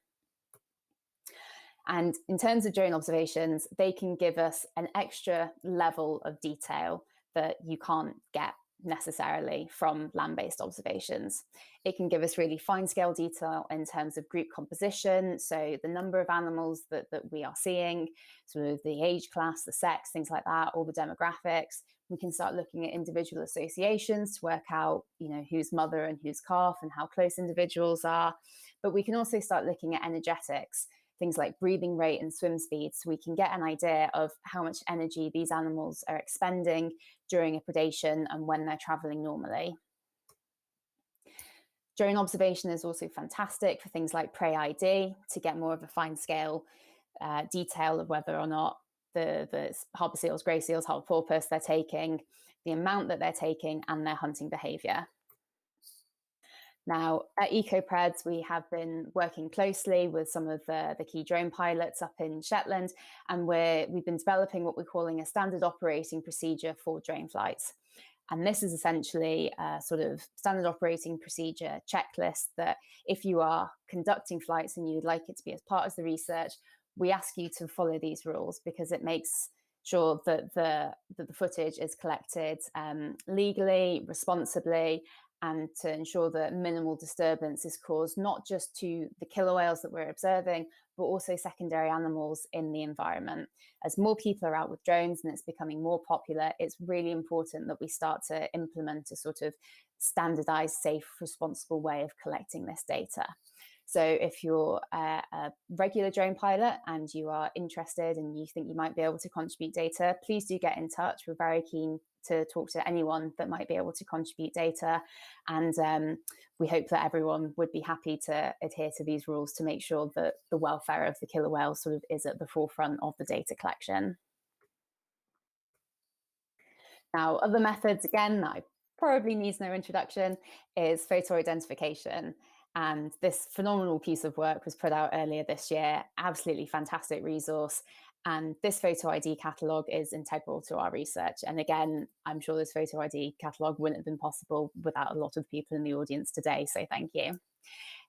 And in terms of drone observations, they can give us an extra level of detail that you can't get necessarily from land-based observations. It can give us really fine-scale detail in terms of group composition, so the number of animals that we are seeing, sort of the age class, the sex, things like that, all the demographics. We can start looking at individual associations to work out, you know, who's mother and who's calf and how close individuals are. But we can also start looking at energetics, things like breathing rate and swim speed, so we can get an idea of how much energy these animals are expending during a predation and when they're traveling normally. Drone observation is also fantastic for things like prey ID to get more of a fine scale detail of whether or not the harbour seals, grey seals, harbour porpoise they're taking, the amount that they're taking, and their hunting behaviour. Now, at EcoPreds, we have been working closely with some of the key drone pilots up in Shetland, and we've been developing what we're calling a standard operating procedure for drone flights. And this is essentially a sort of standard operating procedure checklist that if you are conducting flights and you'd like it to be as part of the research, we ask you to follow these rules because it makes sure that the footage is collected legally, responsibly, and to ensure that minimal disturbance is caused not just to the killer whales that we're observing, but also secondary animals in the environment. As more people are out with drones and it's becoming more popular, it's really important that we start to implement a sort of standardized, safe, responsible way of collecting this data. So if you're a regular drone pilot and you are interested and you think you might be able to contribute data, please do get in touch. We're very keen to talk to anyone that might be able to contribute data. And we hope that everyone would be happy to adhere to these rules to make sure that the welfare of the killer whale sort of is at the forefront of the data collection. Now, other methods, again, that probably needs no introduction, is photo identification. And this phenomenal piece of work was put out earlier this year, absolutely fantastic resource. And this photo ID catalogue is integral to our research. And again, I'm sure this photo ID catalogue wouldn't have been possible without a lot of people in the audience today, so thank you.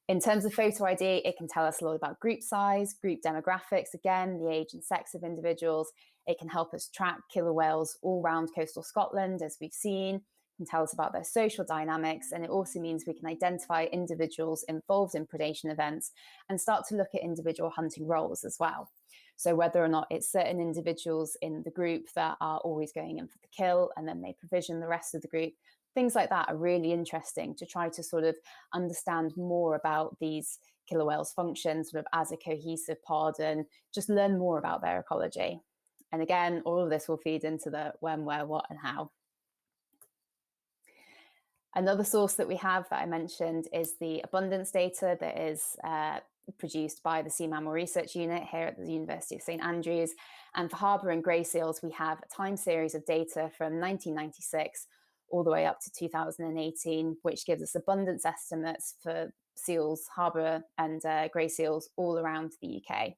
In terms of photo ID, it can tell us a lot about group size, group demographics, again, the age and sex of individuals. It can help us track killer whales all around coastal Scotland, as we've seen. Can tell us about their social dynamics, and it also means we can identify individuals involved in predation events and start to look at individual hunting roles as well. So whether or not it's certain individuals in the group that are always going in for the kill and then they provision the rest of the group, Things like that are really interesting to try to sort of understand more about these killer whales' function sort of as a cohesive pod and just learn more about their ecology. And again, all of this will feed into the when, where, what, and how. Another source that we have that I mentioned is the abundance data that is produced by the Sea Mammal Research Unit here at the University of St Andrews. And for harbour and grey seals, we have a time series of data from 1996 all the way up to 2018, which gives us abundance estimates for seals, harbour and grey seals all around the UK.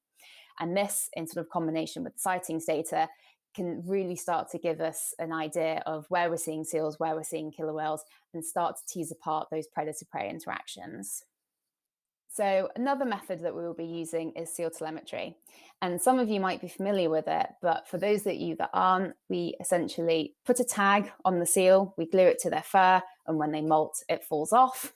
And this, in sort of combination with the sightings data, can really start to give us an idea of where we're seeing seals, where we're seeing killer whales, and start to tease apart those predator-prey interactions. So another method that we will be using is seal telemetry. And some of you might be familiar with it, but for those of you that aren't, we essentially put a tag on the seal, we glue it to their fur, and when they molt, it falls off.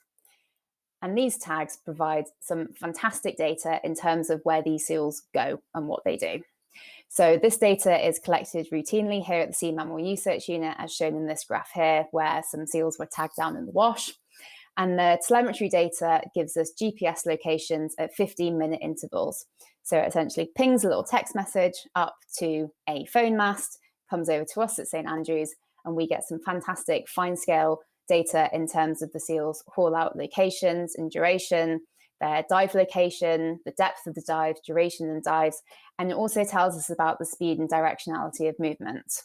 And these tags provide some fantastic data in terms of where these seals go and what they do. So this data is collected routinely here at the Sea Mammal Research Unit, as shown in this graph here, where some seals were tagged down in the wash. And the telemetry data gives us GPS locations at 15-minute intervals. So it essentially pings a little text message up to a phone mast, comes over to us at St Andrews, and we get some fantastic fine-scale data in terms of the seals' haul-out locations and duration, their dive location, the depth of the dive, duration and dives, and it also tells us about the speed and directionality of movement.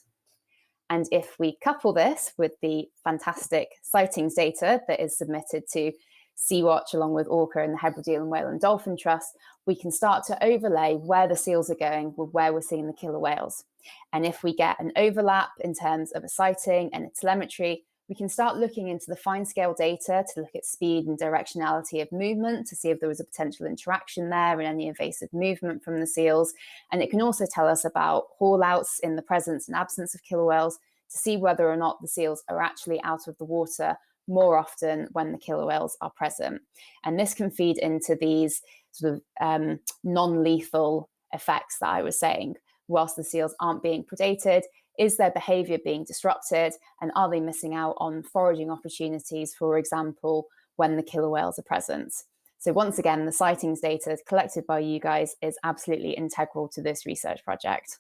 And if we couple this with the fantastic sightings data that is submitted to Sea-Watch along with Orca and the Hebridean Whale and Dolphin Trust, we can start to overlay where the seals are going with where we're seeing the killer whales. And if we get an overlap in terms of a sighting and a telemetry, we can start looking into the fine-scale data to look at speed and directionality of movement to see if there was a potential interaction there and any invasive movement from the seals. And it can also tell us about haul-outs in the presence and absence of killer whales to see whether or not the seals are actually out of the water more often when the killer whales are present. And this can feed into these sort of non-lethal effects that I was saying. Whilst the seals aren't being predated, is their behaviour being disrupted, and are they missing out on foraging opportunities, for example, when the killer whales are present? So once again, the sightings data collected by you guys is absolutely integral to this research project.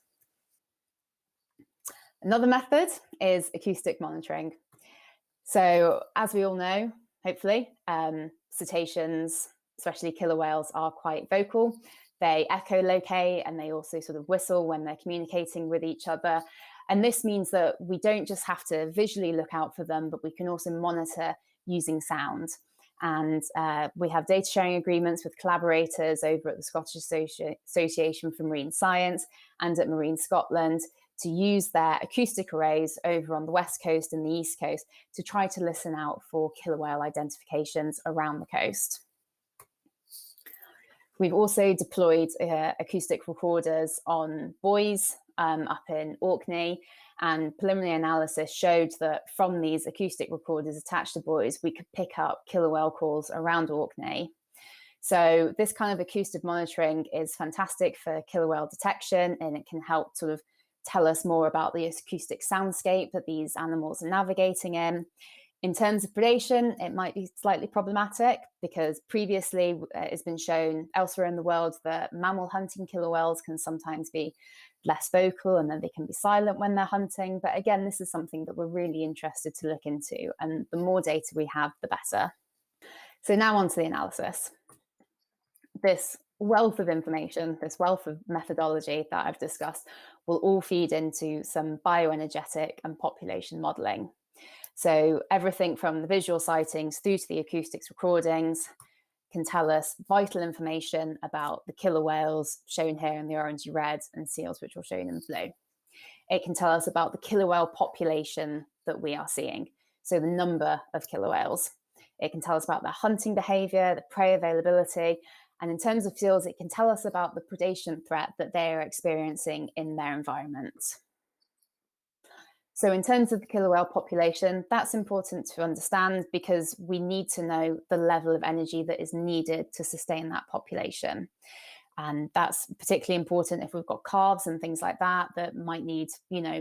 Another method is acoustic monitoring. So as we all know, hopefully, cetaceans, especially killer whales, are quite vocal. They echolocate and they also sort of whistle when they're communicating with each other. And this means that we don't just have to visually look out for them, but we can also monitor using sound. And we have data sharing agreements with collaborators over at the Scottish Association for Marine Science and at Marine Scotland to use their acoustic arrays over on the west coast and the east coast to try to listen out for killer whale identifications around the coast. We've also deployed acoustic recorders on buoys up in Orkney, and preliminary analysis showed that from these acoustic recorders attached to buoys, we could pick up killer whale calls around Orkney. So this kind of acoustic monitoring is fantastic for killer whale detection, and it can help sort of tell us more about the acoustic soundscape that these animals are navigating in. In terms of predation, it might be slightly problematic because previously it's been shown elsewhere in the world that mammal hunting killer whales can sometimes be less vocal and then they can be silent when they're hunting. But again, this is something that we're really interested to look into, and the more data we have, the better. So now on to the analysis. This wealth of information, this wealth of methodology that I've discussed will all feed into some bioenergetic and population modelling. So everything from the visual sightings through to the acoustics recordings can tell us vital information about the killer whales shown here in the orangey red and seals, which we'll show you in blue. It can tell us about the killer whale population that we are seeing, so the number of killer whales. It can tell us about their hunting behaviour, the prey availability, and in terms of seals, it can tell us about the predation threat that they are experiencing in their environment. So in terms of the killer whale population, that's important to understand because we need to know the level of energy that is needed to sustain that population. And that's particularly important if we've got calves and things like that that might need,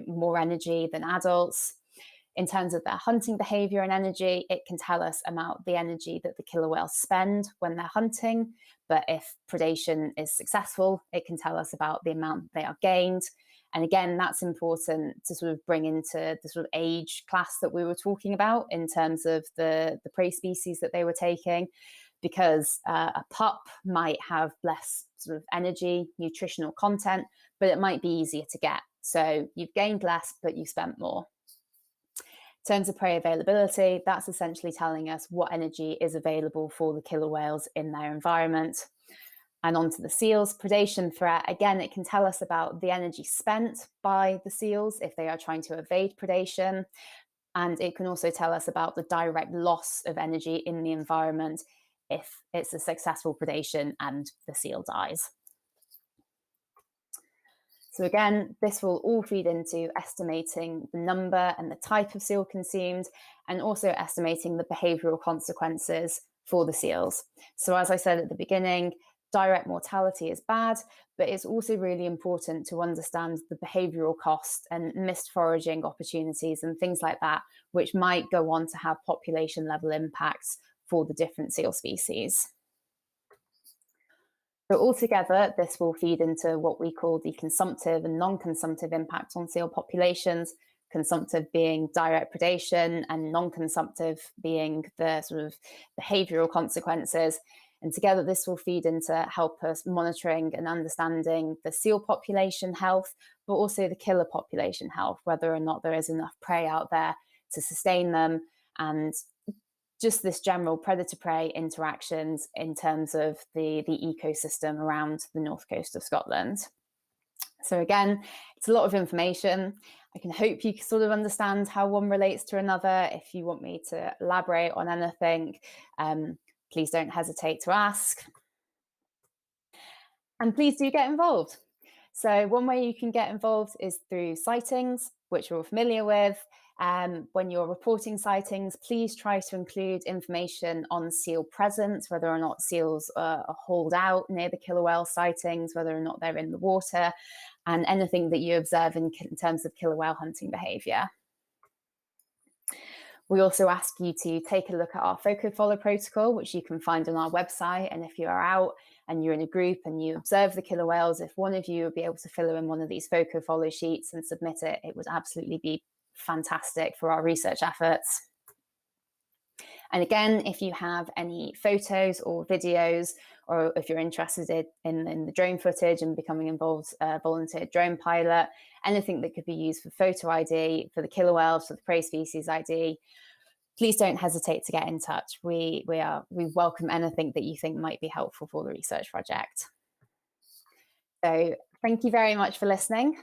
more energy than adults. In terms of their hunting behavior and energy, it can tell us about the energy that the killer whales spend when they're hunting. But if predation is successful, it can tell us about the amount they are gained. And again, that's important to sort of bring into the sort of age class that we were talking about in terms of the prey species that they were taking, because a pup might have less sort of energy, nutritional content, but it might be easier to get. So you've gained less, but you spent more. In terms of prey availability, that's essentially telling us what energy is available for the killer whales in their environment. And onto the seals, predation threat. Again, it can tell us about the energy spent by the seals if they are trying to evade predation. And it can also tell us about the direct loss of energy in the environment if it's a successful predation and the seal dies. So again, this will all feed into estimating the number and the type of seal consumed, and also estimating the behavioural consequences for the seals. So as I said at the beginning, direct mortality is bad, but it's also really important to understand the behavioural cost and missed foraging opportunities and things like that, which might go on to have population level impacts for the different seal species. So altogether, this will feed into what we call the consumptive and non-consumptive impacts on seal populations, consumptive being direct predation and non-consumptive being the sort of behavioural consequences. And together, this will feed into help us monitoring and understanding the seal population health, but also the killer population health, whether or not there is enough prey out there to sustain them, and just this general predator-prey interactions in terms of the ecosystem around the north coast of Scotland. So again, it's a lot of information. I can hope you sort of understand how one relates to another. If you want me to elaborate on anything, please don't hesitate to ask. And please do get involved. So one way you can get involved is through sightings, which we're all familiar with. When you're reporting sightings, please try to include information on seal presence, whether or not seals are hauled out near the killer whale sightings, whether or not they're in the water, and anything that you observe in terms of killer whale hunting behaviour. We also ask you to take a look at our FOCO follow protocol, which you can find on our website. And if you are out and you're in a group and you observe the killer whales, if one of you would be able to fill in one of these FOCO follow sheets and submit it, it would absolutely be fantastic for our research efforts. And again, if you have any photos or videos, or if you're interested in the drone footage and becoming involved, volunteer drone pilot, anything that could be used for photo ID, for the killer whales, for the prey species ID, please don't hesitate to get in touch. We welcome anything that you think might be helpful for the research project. So thank you very much for listening.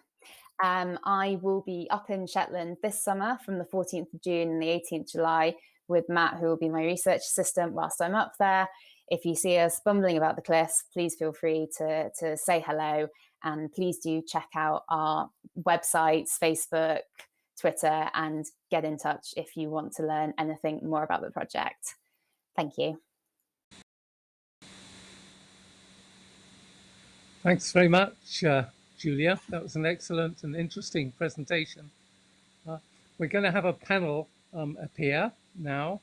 I will be up in Shetland this summer from the 14th of June and the 18th July with Matt, who will be my research assistant whilst I'm up there. If you see us bumbling about the cliffs, please feel free to say hello, and please do check out our websites, Facebook, Twitter, and get in touch if you want to learn anything more about the project. Thank you. Thanks very much, Julia. That was an excellent and interesting presentation. We're going to have a panel appear now,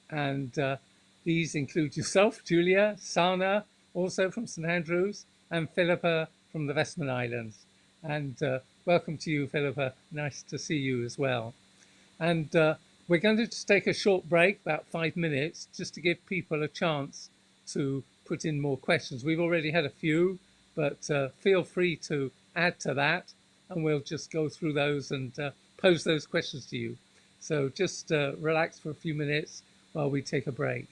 and these include yourself, Julia, Sanna, also from St Andrews, and Filipa from the Westman Islands. And welcome to you, Filipa. Nice to see you as well. And we're going to just take a short break, about 5 minutes, just to give people a chance to put in more questions. We've already had a few, but feel free to add to that, and we'll just go through those and pose those questions to you. So just relax for a few minutes while we take a break.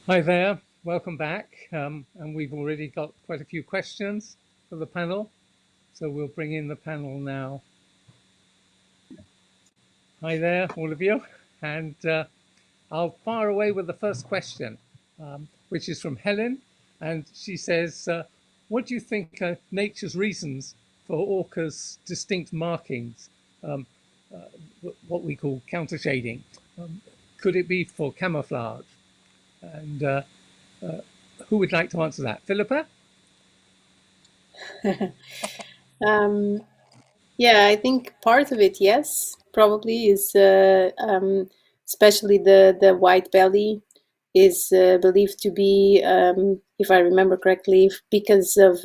Hi there, welcome back. And we've already got quite a few questions for the panel. So we'll bring in the panel now. Hi there, all of you. And I'll fire away with the first question, which is from Helen. And she says, what do you think are nature's reasons for orcas' distinct markings, what we call countershading? Could it be for camouflage? And who would like to answer that? Filipa? Yeah, I think part of it, yes, probably is especially the white belly is believed to be, if I remember correctly, because of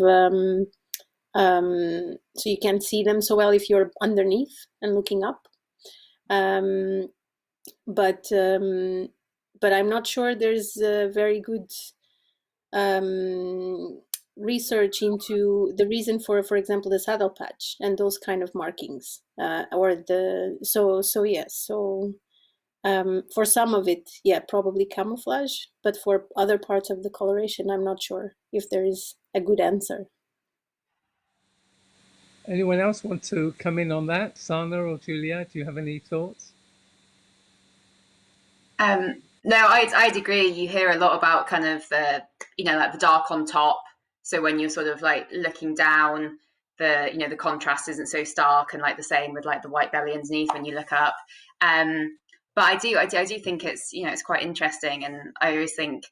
so you can't see them so well if you're underneath and looking up. But I'm not sure there's very good research into the reason for example, the saddle patch and those kind of markings, or the for some of it, yeah, probably camouflage, but for other parts of the coloration, I'm not sure if there is a good answer. Anyone else want to come in on that? Sanna or Julia, do you have any thoughts? No, I'd agree. You hear a lot about kind of the, like the dark on top. So when you're sort of like looking down, the contrast isn't so stark, and like the same with like the white belly underneath when you look up. But I do think it's, it's quite interesting, and I always think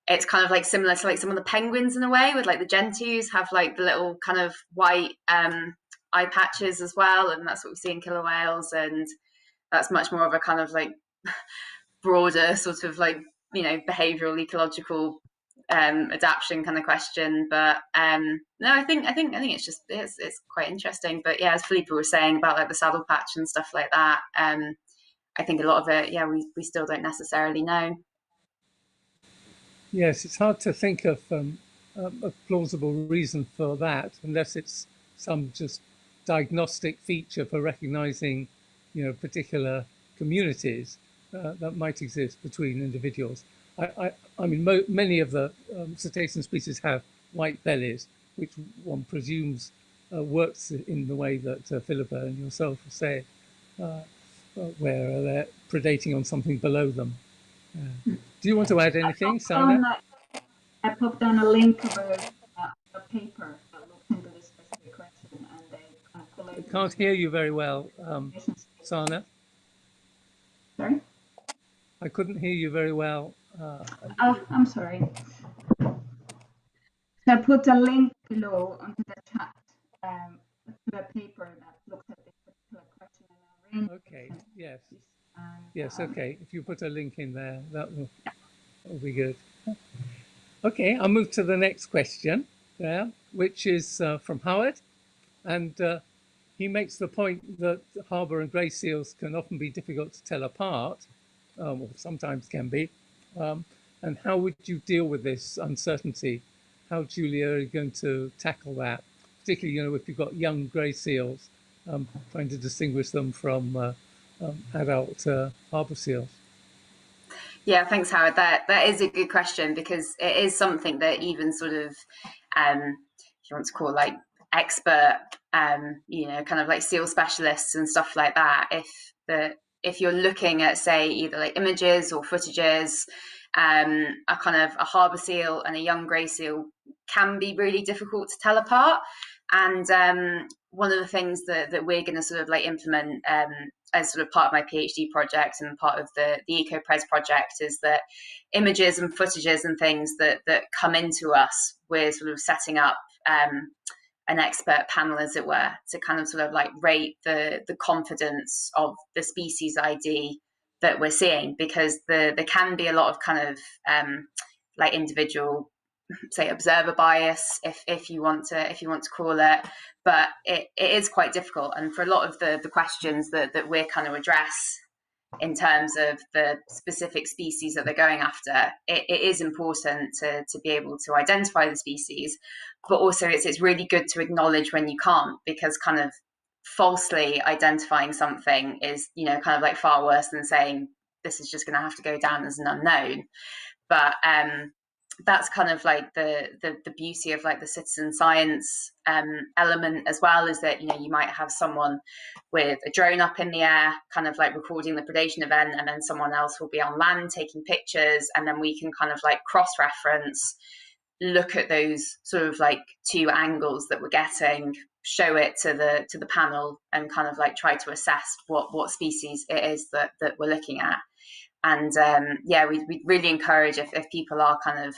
it's kind of like similar to like some of the penguins in a way, with like the gentoos have like the little kind of white eye patches as well, and that's what we see in killer whales, and that's much more of a kind of like broader sort of like behavioral ecological adaptation kind of question. But no, I think it's just it's quite interesting. But yeah, as Filipa was saying about like the saddle patch and stuff like that, I think a lot of it, we still don't necessarily know. Yes, it's hard to think of a plausible reason for that, unless it's some just diagnostic feature for recognizing, particular communities that might exist between individuals. I mean, many of the cetacean species have white bellies, which one presumes works in the way that Filipa and yourself have said, where they're predating on something below them. Do you want to add anything, Sanna? I popped on a link of a paper that looks into this specific question, and they collated. I can't hear you very well, Sanna. Sorry? I couldn't hear you very well. I'm sorry. So I put a link below onto the chat to a paper that looks at this particular question. Okay, yes. Yes, okay. If you put a link in there, that will be good. Okay, I'll move to the next question there, which is from Howard. And he makes the point that harbour and grey seals can often be difficult to tell apart, or sometimes can be. And how would you deal with this uncertainty? How, Julia, are you going to tackle that? Particularly, if you've got young grey seals, trying to distinguish them from adult harbour seals. Yeah, thanks, Howard. That is a good question, because it is something that even sort of, if you want to call like expert, kind of like seal specialists and stuff like that, if you're looking at, say, either like images or footages, a kind of a harbour seal and a young grey seal can be really difficult to tell apart. And one of the things that we're going to sort of like implement as sort of part of my PhD project and part of the EcoPres project is that images and footages and things that come into us, we're sort of setting up an expert panel, as it were, to kind of sort of like rate the confidence of the species ID that we're seeing, because there can be a lot of kind of like individual, say, observer bias, if you want to call it, but it is quite difficult. And for a lot of the questions that we're kind of address in terms of the specific species that they're going after, it is important to be able to identify the species, but also it's really good to acknowledge when you can't, because kind of falsely identifying something is, kind of like far worse than saying this is just going to have to go down as an unknown. But that's kind of like the beauty of like the citizen science element as well, is that, you know, you might have someone with a drone up in the air kind of like recording the predation event, and then someone else will be on land taking pictures, and then we can kind of like cross-reference, look at those sort of like two angles that we're getting, show it to the panel, and kind of like try to assess what species it is that we're looking at. And yeah, we really encourage if people are kind of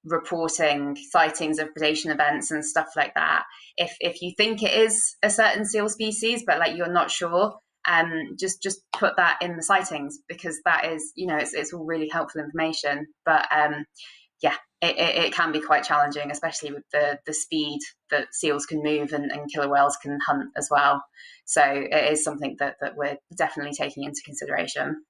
reporting sightings of predation events and stuff like that, if you think it is a certain seal species but like you're not sure, just put that in the sightings, because that is, you know, it's all really helpful information. But yeah, it can be quite challenging, especially with the speed that seals can move and killer whales can hunt as well. So it is something that we're definitely taking into consideration.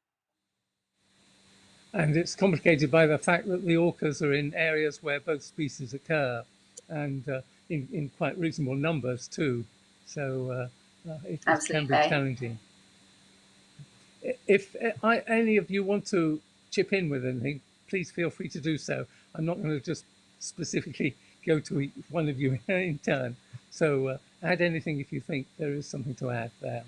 And it's complicated by the fact that the orcas are in areas where both species occur, and in quite reasonable numbers too. So it can be challenging. If any of you want to chip in with anything, please feel free to do so. I'm not going to just specifically go to each one of you in turn. So add anything if you think there is something to add there.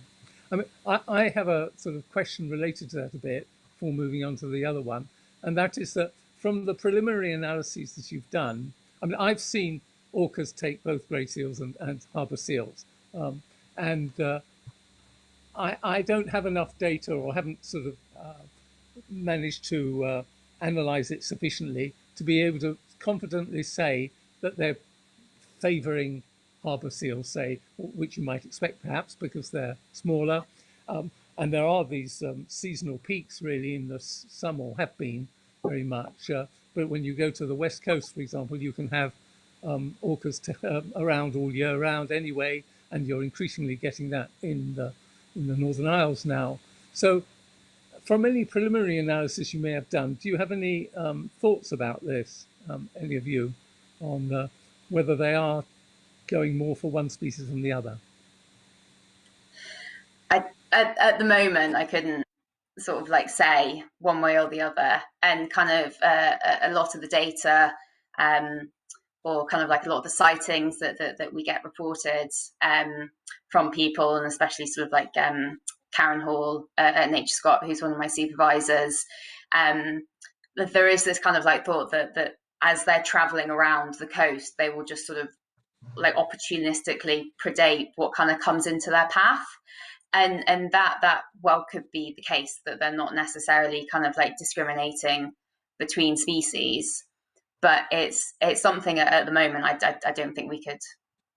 I mean, I have a sort of question related to that a bit before moving on to the other one, and that is that from the preliminary analyses that you've done, I mean, I've seen orcas take both grey seals and harbour seals, and I don't have enough data, or haven't sort of managed to analyse it sufficiently to be able to confidently say that they're favouring harbour seals, say, which you might expect perhaps because they're smaller. And there are these seasonal peaks really in the summer, or have been very much. But when you go to the West Coast, for example, you can have orcas around all year round anyway, and you're increasingly getting that in the Northern Isles now. So from any preliminary analysis you may have done, do you have any thoughts about this, any of you, on whether they are going more for one species than the other? At the moment, I couldn't sort of like say one way or the other, and kind of a lot of the data, or kind of like a lot of the sightings that we get reported from people, and especially sort of like Karen Hall at Nature Scott, who's one of my supervisors, that there is this kind of like thought that as they're traveling around the coast, they will just sort of like opportunistically predate what kind of comes into their path. And that well could be the case, that they're not necessarily kind of like discriminating between species, but it's something at the moment I don't think we could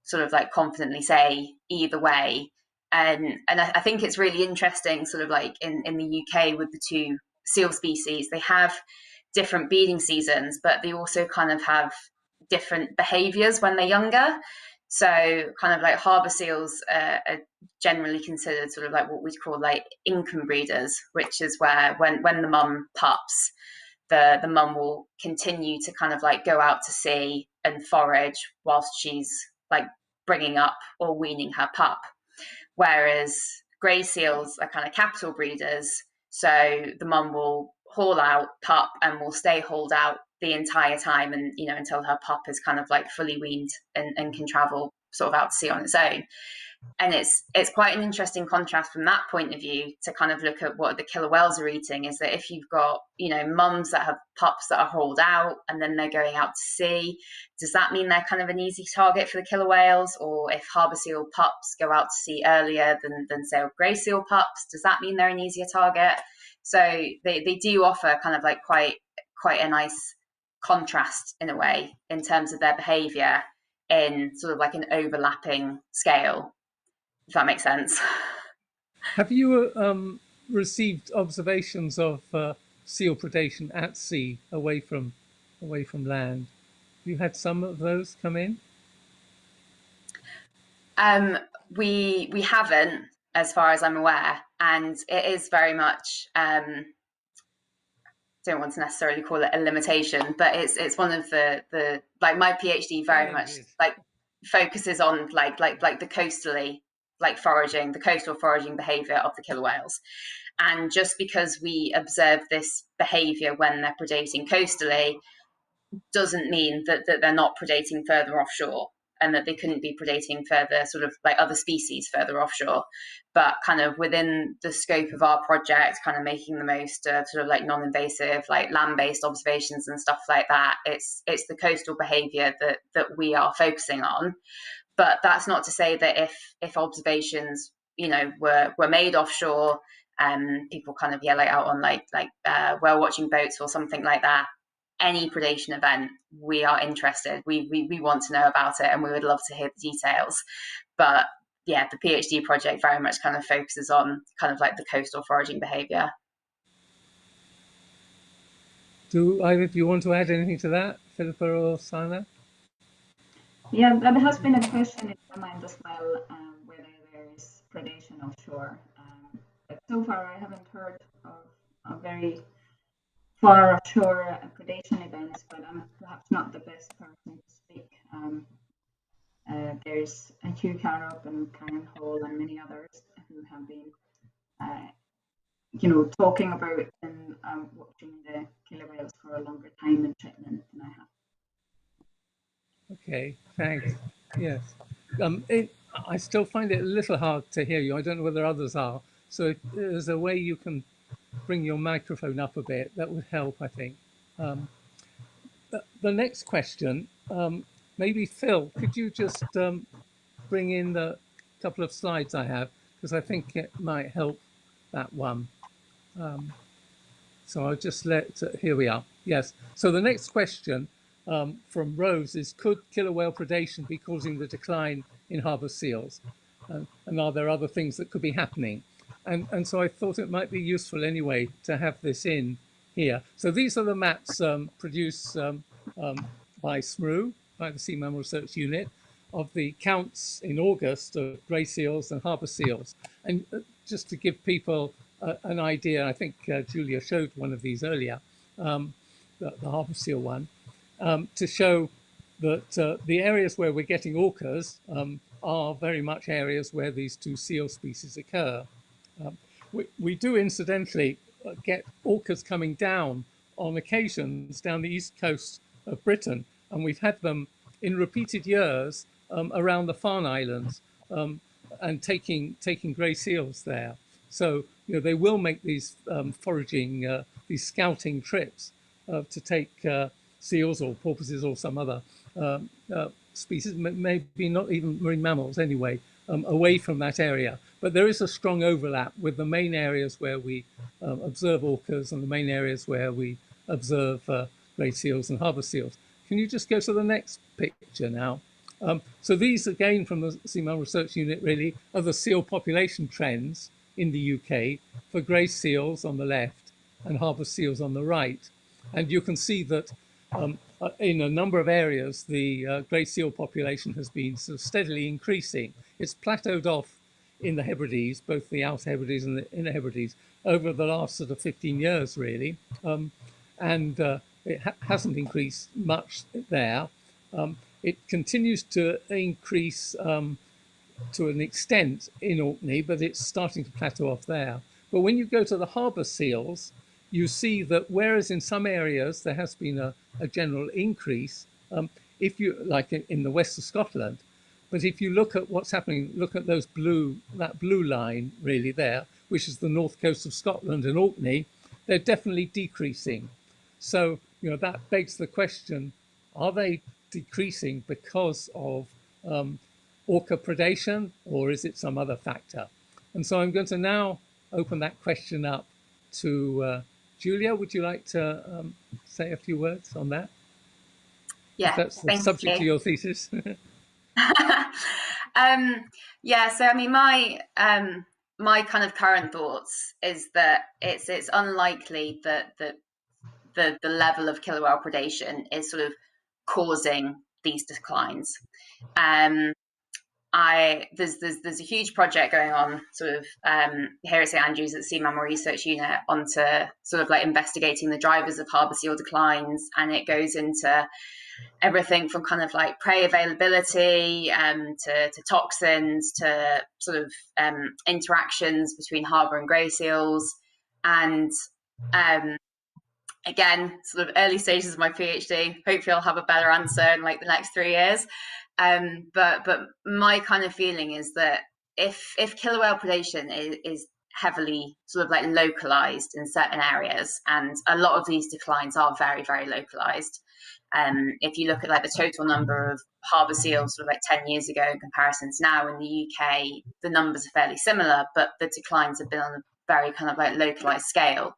sort of like confidently say either way. And I think it's really interesting, sort of like in the UK with the two seal species, they have different breeding seasons, but they also kind of have different behaviours when they're younger. So kind of like harbour seals are generally considered sort of like what we call like income breeders, which is where when the mum pups, the mum will continue to kind of like go out to sea and forage whilst she's like bringing up or weaning her pup. Whereas grey seals are kind of capital breeders, so the mum will haul out pup and will stay hauled out the entire time, and you know, until her pup is kind of like fully weaned and can travel sort of out to sea on its own. And it's quite an interesting contrast from that point of view to kind of look at what the killer whales are eating, is that if you've got, you know, mums that have pups that are hauled out and then they're going out to sea, does that mean they're kind of an easy target for the killer whales? Or if harbour seal pups go out to sea earlier than say grey seal pups, does that mean they're an easier target? So they do offer kind of like quite a nice contrast in a way in terms of their behaviour in sort of like an overlapping scale, if that makes sense. Have you received observations of seal predation at sea, away from land? Have you had some of those come in? We haven't, as far as I'm aware, and it is very much don't want to necessarily call it a limitation, but it's one of the like my PhD very much like focuses on like the coastally like foraging, the coastal foraging behavior of the killer whales. And just because we observe this behavior when they're predating coastally doesn't mean that they're not predating further offshore, and that they couldn't be predating further, sort of like other species further offshore. But kind of within the scope of our project, kind of making the most of sort of like non-invasive, like land-based observations and stuff like that, it's the coastal behavior that we are focusing on. But that's not to say that if observations, you know, were made offshore, people kind of like out on like whale watching boats or something like that, any predation event, we are interested. We want to know about it, and we would love to hear the details. But yeah, the PhD project very much kind of focuses on kind of like the coastal foraging behavior. Do either of you want to add anything to that, Filipa or Sanna? Yeah, that has been a question in my mind as well, whether there is predation offshore. But so far, I haven't heard of a very far offshore predation events, but I'm perhaps not the best person to speak. There's Hugh Carrup and Karen Hall and many others who have been, talking about and watching the killer whales for a longer time in Shetland than I have. Okay, thanks. Yes. I still find it a little hard to hear you. I don't know whether others are. So if there's a way you can bring your microphone up a bit, that would help, I think. The next question, maybe Phil, could you just bring in the couple of slides I have, because I think it might help that one. So I'll just here we are. Yes. So the next question from Rose is, could killer whale predation be causing the decline in harbour seals? And are there other things that could be happening? And so I thought it might be useful anyway to have this in here. So these are the maps produced by SMRU, by the Sea Mammal Research Unit, of the counts in August of grey seals and harbour seals. And just to give people an idea, I think Julia showed one of these earlier, the harbour seal one, to show that the areas where we're getting orcas are very much areas where these two seal species occur. We do incidentally get orcas coming down on occasions down the east coast of Britain, and we've had them in repeated years around the Farne Islands and taking grey seals there. So they will make these foraging, these scouting trips to take seals or porpoises or some other species, maybe not even marine mammals anyway, away from that area. But there is a strong overlap with the main areas where we observe orcas and the main areas where we observe grey seals and harbour seals. Can you just go to the next picture now? So these, again, from the Sea Mammal Research Unit, really, are the seal population trends in the UK for grey seals on the left and harbour seals on the right. And you can see that in a number of areas, the grey seal population has been sort of steadily increasing. It's plateaued off in the Hebrides, both the Outer Hebrides and the Inner Hebrides, over the last sort of 15 years, really. It hasn't increased much there. It continues to increase to an extent in Orkney, but it's starting to plateau off there. But when you go to the harbour seals, you see that whereas in some areas there has been a general increase, if you like in the west of Scotland, but if you look at what's happening, look at that blue line really there, which is the north coast of Scotland and Orkney, they're definitely decreasing. So that begs the question: are they decreasing because of orca predation, or is it some other factor? And so I'm going to now open that question up to Julia. Would you like to say a few words on that? Yeah, if that's the subject of your thesis. Yeah, so I mean, my kind of current thoughts is that it's unlikely that the level of killer whale predation is sort of causing these declines. there's a huge project going on sort of here at St Andrews at the Sea Mammal Research Unit onto sort of like investigating the drivers of harbour seal declines, and it goes into everything from kind of like prey availability to toxins to sort of interactions between harbour and grey seals. And again, sort of early stages of my PhD, hopefully I'll have a better answer in like the next 3 years. But my kind of feeling is that if killer whale predation is heavily sort of like localized in certain areas, and a lot of these declines are very, very localized. If you look at like the total number of harbour seals sort of like 10 years ago in comparison to now in the UK, the numbers are fairly similar, but the declines have been on a very kind of like localized scale.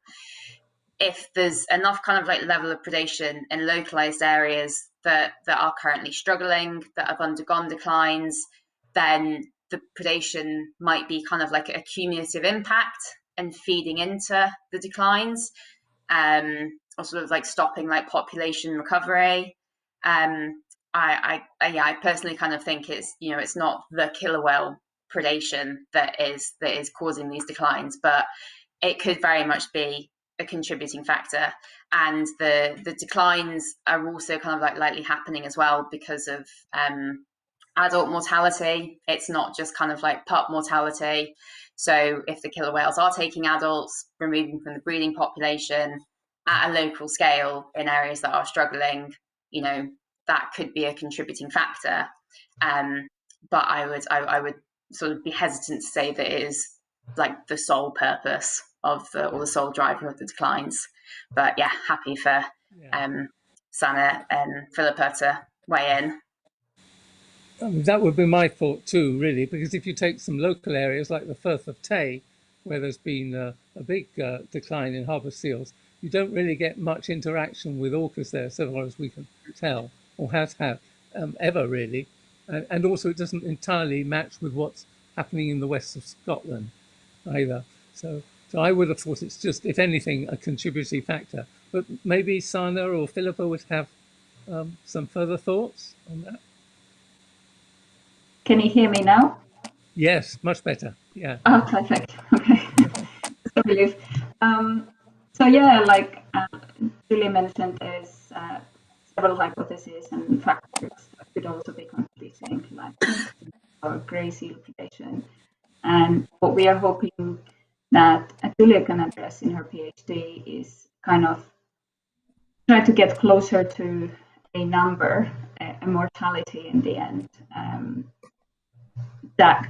If there's enough kind of like level of predation in localized areas that are currently struggling, that have undergone declines, then the predation might be kind of like a cumulative impact and feeding into the declines, or sort of like stopping like population recovery. I personally kind of think it's, you know, it's not the killer whale predation that is causing these declines, but it could very much be a contributing factor. And the declines are also kind of like likely happening as well because of adult mortality. It's not just kind of like pup mortality. So if the killer whales are taking adults, removing from the breeding population at a local scale in areas that are struggling, you know, that could be a contributing factor. But I would sort of be hesitant to say that it is like the sole purpose of or the sole driver of the declines. But yeah, happy for Sanna and Filipa to weigh in. That would be my thought too, really, because if you take some local areas like the Firth of Tay, where there's been a big decline in harbour seals, you don't really get much interaction with orcas there, so far as we can tell, or has had ever really. And also it doesn't entirely match with what's happening in the west of Scotland either. So I would have thought it's just, if anything, a contributory factor. But maybe Sanna or Filipa would have some further thoughts on that. Can you hear me now? Yes, much better. Yeah. Oh, perfect. Okay. So relief. So yeah, like Julia mentioned, there's several hypotheses and factors that could also be contributing, like or grey seal predation. And what we are hoping that Julia can address in her PhD is kind of try to get closer to a number, a mortality in the end, that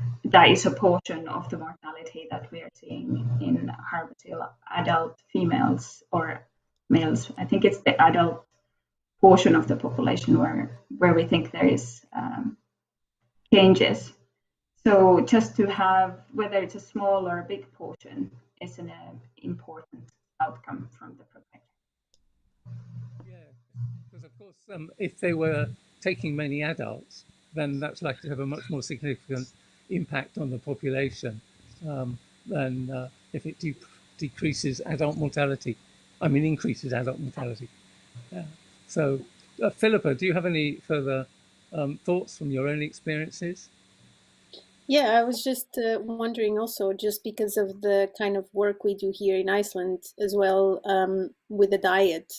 is a portion of the mortality that we are seeing in harbour seal adult females or males. I think it's the adult portion of the population where we think there is changes. So just to have, whether it's a small or a big portion, is an important outcome from the project. Yeah, because of course, if they were taking many adults, then that's likely to have a much more significant impact on the population than if it decreases adult mortality. I mean, increases adult mortality. Yeah. So, Filipa, do you have any further thoughts from your own experiences? Yeah, I was just wondering also, just because of the kind of work we do here in Iceland as well with the diet,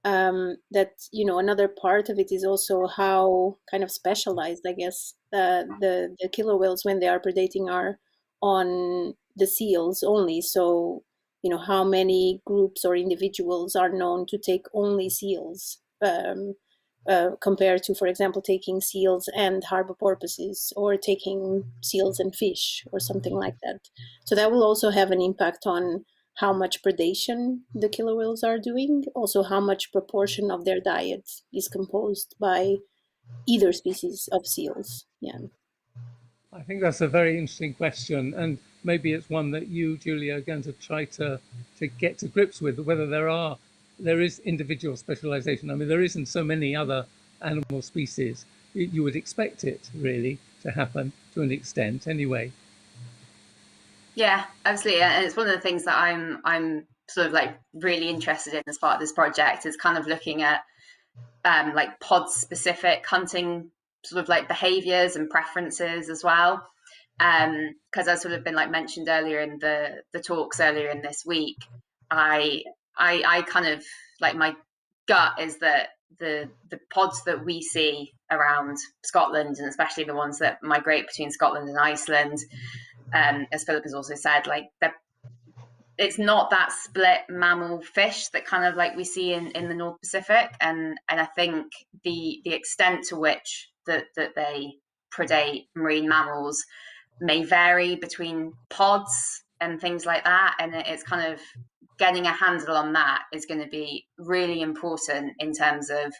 that, you know, another part of it is also how kind of specialized, I guess, the killer whales when they are predating are on the seals only. So, you know, how many groups or individuals are known to take only seals compared to, for example, taking seals and harbor porpoises, or taking seals and fish or something like that. So that will also have an impact on how much predation the killer whales are doing, also how much proportion of their diet is composed by either species of seals. Yeah, I think that's a very interesting question, and maybe it's one that you, Julia, are going to try to get to grips with, whether there is individual specialization. I mean, there isn't so many other animal species. You would expect it really to happen to an extent anyway. Yeah, absolutely. And it's one of the things that I'm sort of like really interested in as part of this project, is kind of looking at like pod specific hunting sort of like behaviors and preferences as well. Because as sort of been like mentioned earlier in the talks earlier in this week, I kind of like, my gut is that the pods that we see around Scotland, and especially the ones that migrate between Scotland and Iceland, as Philip has also said, like it's not that split mammal fish that kind of like we see in the North Pacific, and I think the extent to which that they predate marine mammals may vary between pods and things like that, and it's kind of getting a handle on that is going to be really important in terms of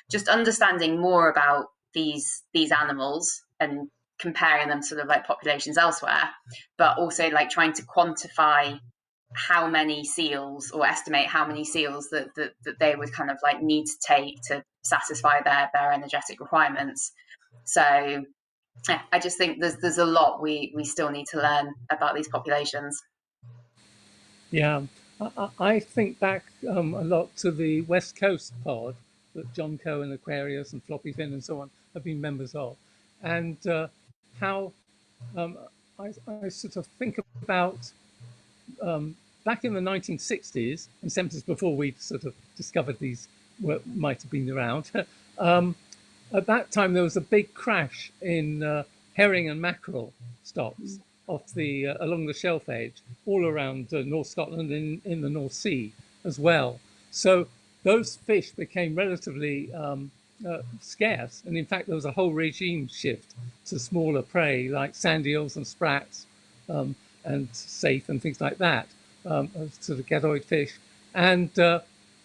just understanding more about these animals and comparing them to sort of like populations elsewhere, but also like trying to quantify how many seals, or estimate how many seals that they would kind of like need to take to satisfy their energetic requirements. So yeah, I just think there's a lot we still need to learn about these populations. Yeah, I think back a lot to the West Coast pod that John Cohen Aquarius and Floppy Fin and so on have been members of, and how I sort of think about back in the 1960s and 70s, before we sort of discovered these might have been around. At that time, there was a big crash in herring and mackerel stocks off the along the shelf edge, all around North Scotland and in the North Sea as well. So those fish became relatively scarce, and in fact, there was a whole regime shift to smaller prey like sand eels and sprats and saithe and things like that, sort of gadoid fish. And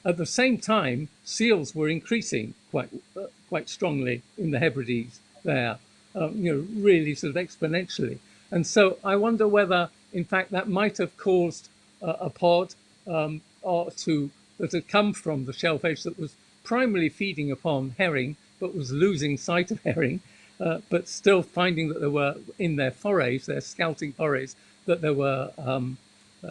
at the same time, seals were increasing quite strongly in the Hebrides there, really sort of exponentially. And so I wonder whether, in fact, that might have caused a pod that had come from the shelf edge that was primarily feeding upon herring, but was losing sight of herring, but still finding that there were, in their forays, their scouting forays, that there were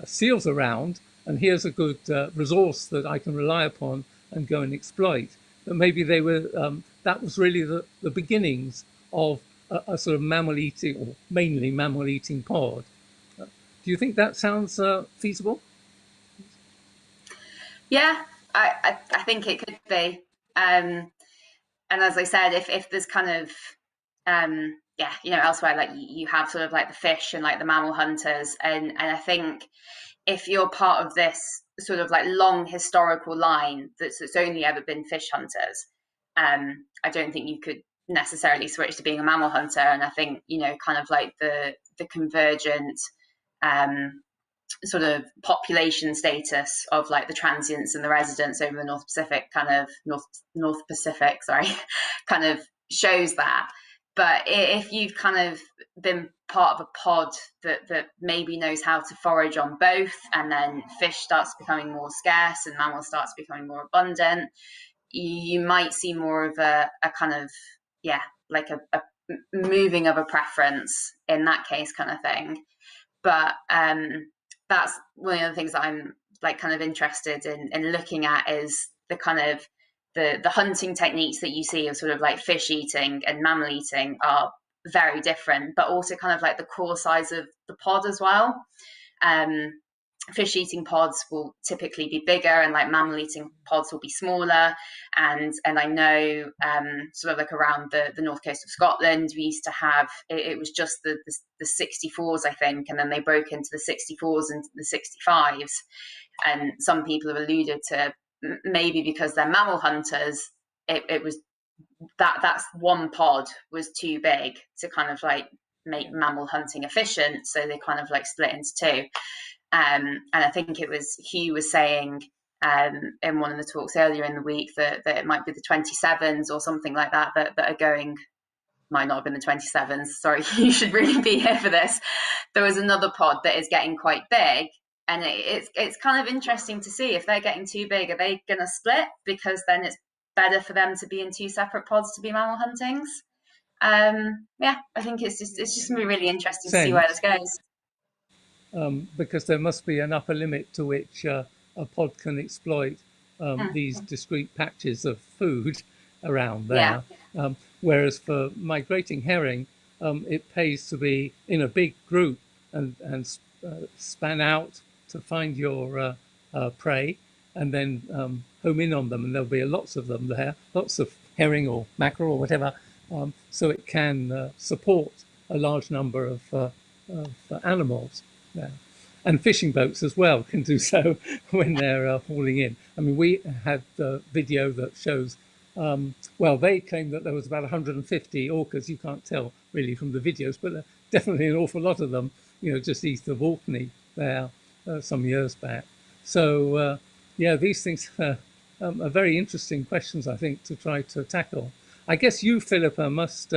seals around, and here's a good resource that I can rely upon and go and exploit. But maybe they were, that was really the beginnings of a sort of mammal-eating, or mainly mammal-eating pod. Do you think that sounds feasible? Yeah, I think it could be. And as I said, if there's kind of, elsewhere, like you have sort of like the fish and like the mammal hunters, and I think if you're part of this sort of like long historical line that's only ever been fish hunters, I don't think you could necessarily switch to being a mammal hunter. And I think, kind of like the convergent sort of population status of like the transients and the residents over the North Pacific, kind of shows that. But if you've kind of been part of a pod that maybe knows how to forage on both, and then fish starts becoming more scarce and mammal starts becoming more abundant, you might see more of a kind of, like a moving of a preference in that case, kind of thing. But that's one of the things that I'm like kind of interested in looking at, is the kind of the hunting techniques that you see of sort of like fish eating and mammal eating are very different, but also kind of like the core size of the pod as well. Fish eating pods will typically be bigger, and like mammal eating pods will be smaller. And I know sort of like around the north coast of Scotland, we used to have, it was just the 64s, I think, and then they broke into the 64s and the 65s. And some people have alluded to maybe because they're mammal hunters, it was that's one pod was too big to kind of like make mammal hunting efficient, so they kind of like split into two. And I think it was Hugh was saying in one of the talks earlier in the week that it might be the 27s or something like that are going. Might not have been the 27s. Sorry, you should really be here for this. There was another pod that is getting quite big, and it's kind of interesting to see if they're getting too big. Are they going to split? Because then it's better for them to be in two separate pods to be mammal huntings. I think it's just going to be really interesting to see where this goes. Because there must be an upper limit to which a pod can exploit these discrete patches of food, around there. Whereas for migrating herring, it pays to be in a big group and span out to find your prey, and then home in on them, and there'll be lots of them there, lots of herring or mackerel or whatever, so it can support a large number of animals there. And fishing boats as well can do so when they're hauling in. I mean, we had the video that shows, well, they claim that there was about 150 orcas. You can't tell really from the videos, but definitely an awful lot of them, you know, just east of Orkney there some years back. So, yeah, these things are very interesting questions, I think, to try to tackle. I guess you, Filipa, must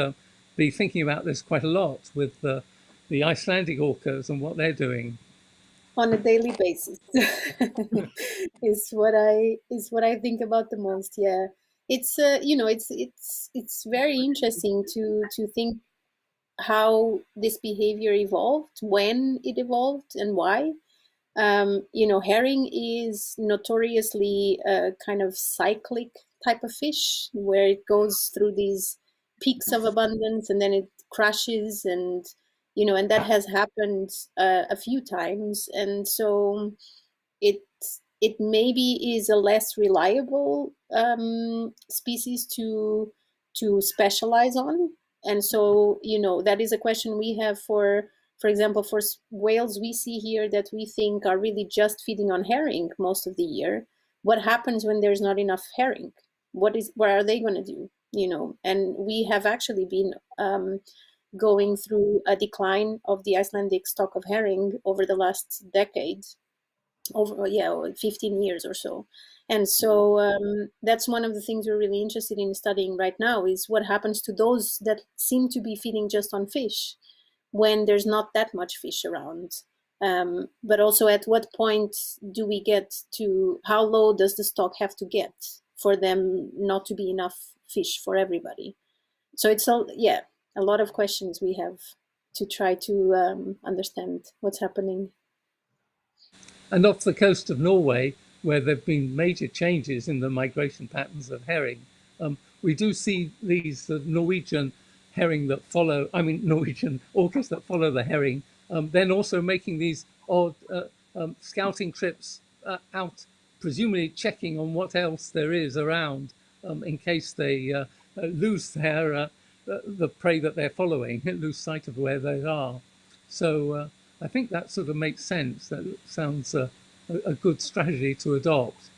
be thinking about this quite a lot with the Icelandic orcas and what they're doing. On a daily basis is what I think about the most. Yeah, it's you know, it's very interesting to think how this behavior evolved, when it evolved, and why. You know, herring is notoriously a kind of cyclic type of fish where it goes through these peaks of abundance and then it crashes, and you know, and that has happened a few times, and so it maybe is a less reliable species to specialize on. And so, you know, that is a question we have for example, for whales we see here that we think are really just feeding on herring most of the year. What happens when there's not enough herring? What are they going to do? You know, and we have actually been going through a decline of the Icelandic stock of herring over the last decade, over 15 years or so. And so that's one of the things we're really interested in studying right now, is what happens to those that seem to be feeding just on fish when there's not that much fish around. But also, at what point do we get to, how low does the stock have to get for them not to be enough fish for everybody? So it's a lot of questions we have to try to understand what's happening. And off the coast of Norway, where there have been major changes in the migration patterns of herring, we do see these Norwegian herring that follow, Norwegian orcas that follow the herring, then also making these odd scouting trips out, presumably checking on what else there is around in case they lose their the prey that they're following, lose sight of where they are. So I think that sort of makes sense. That sounds a good strategy to adopt.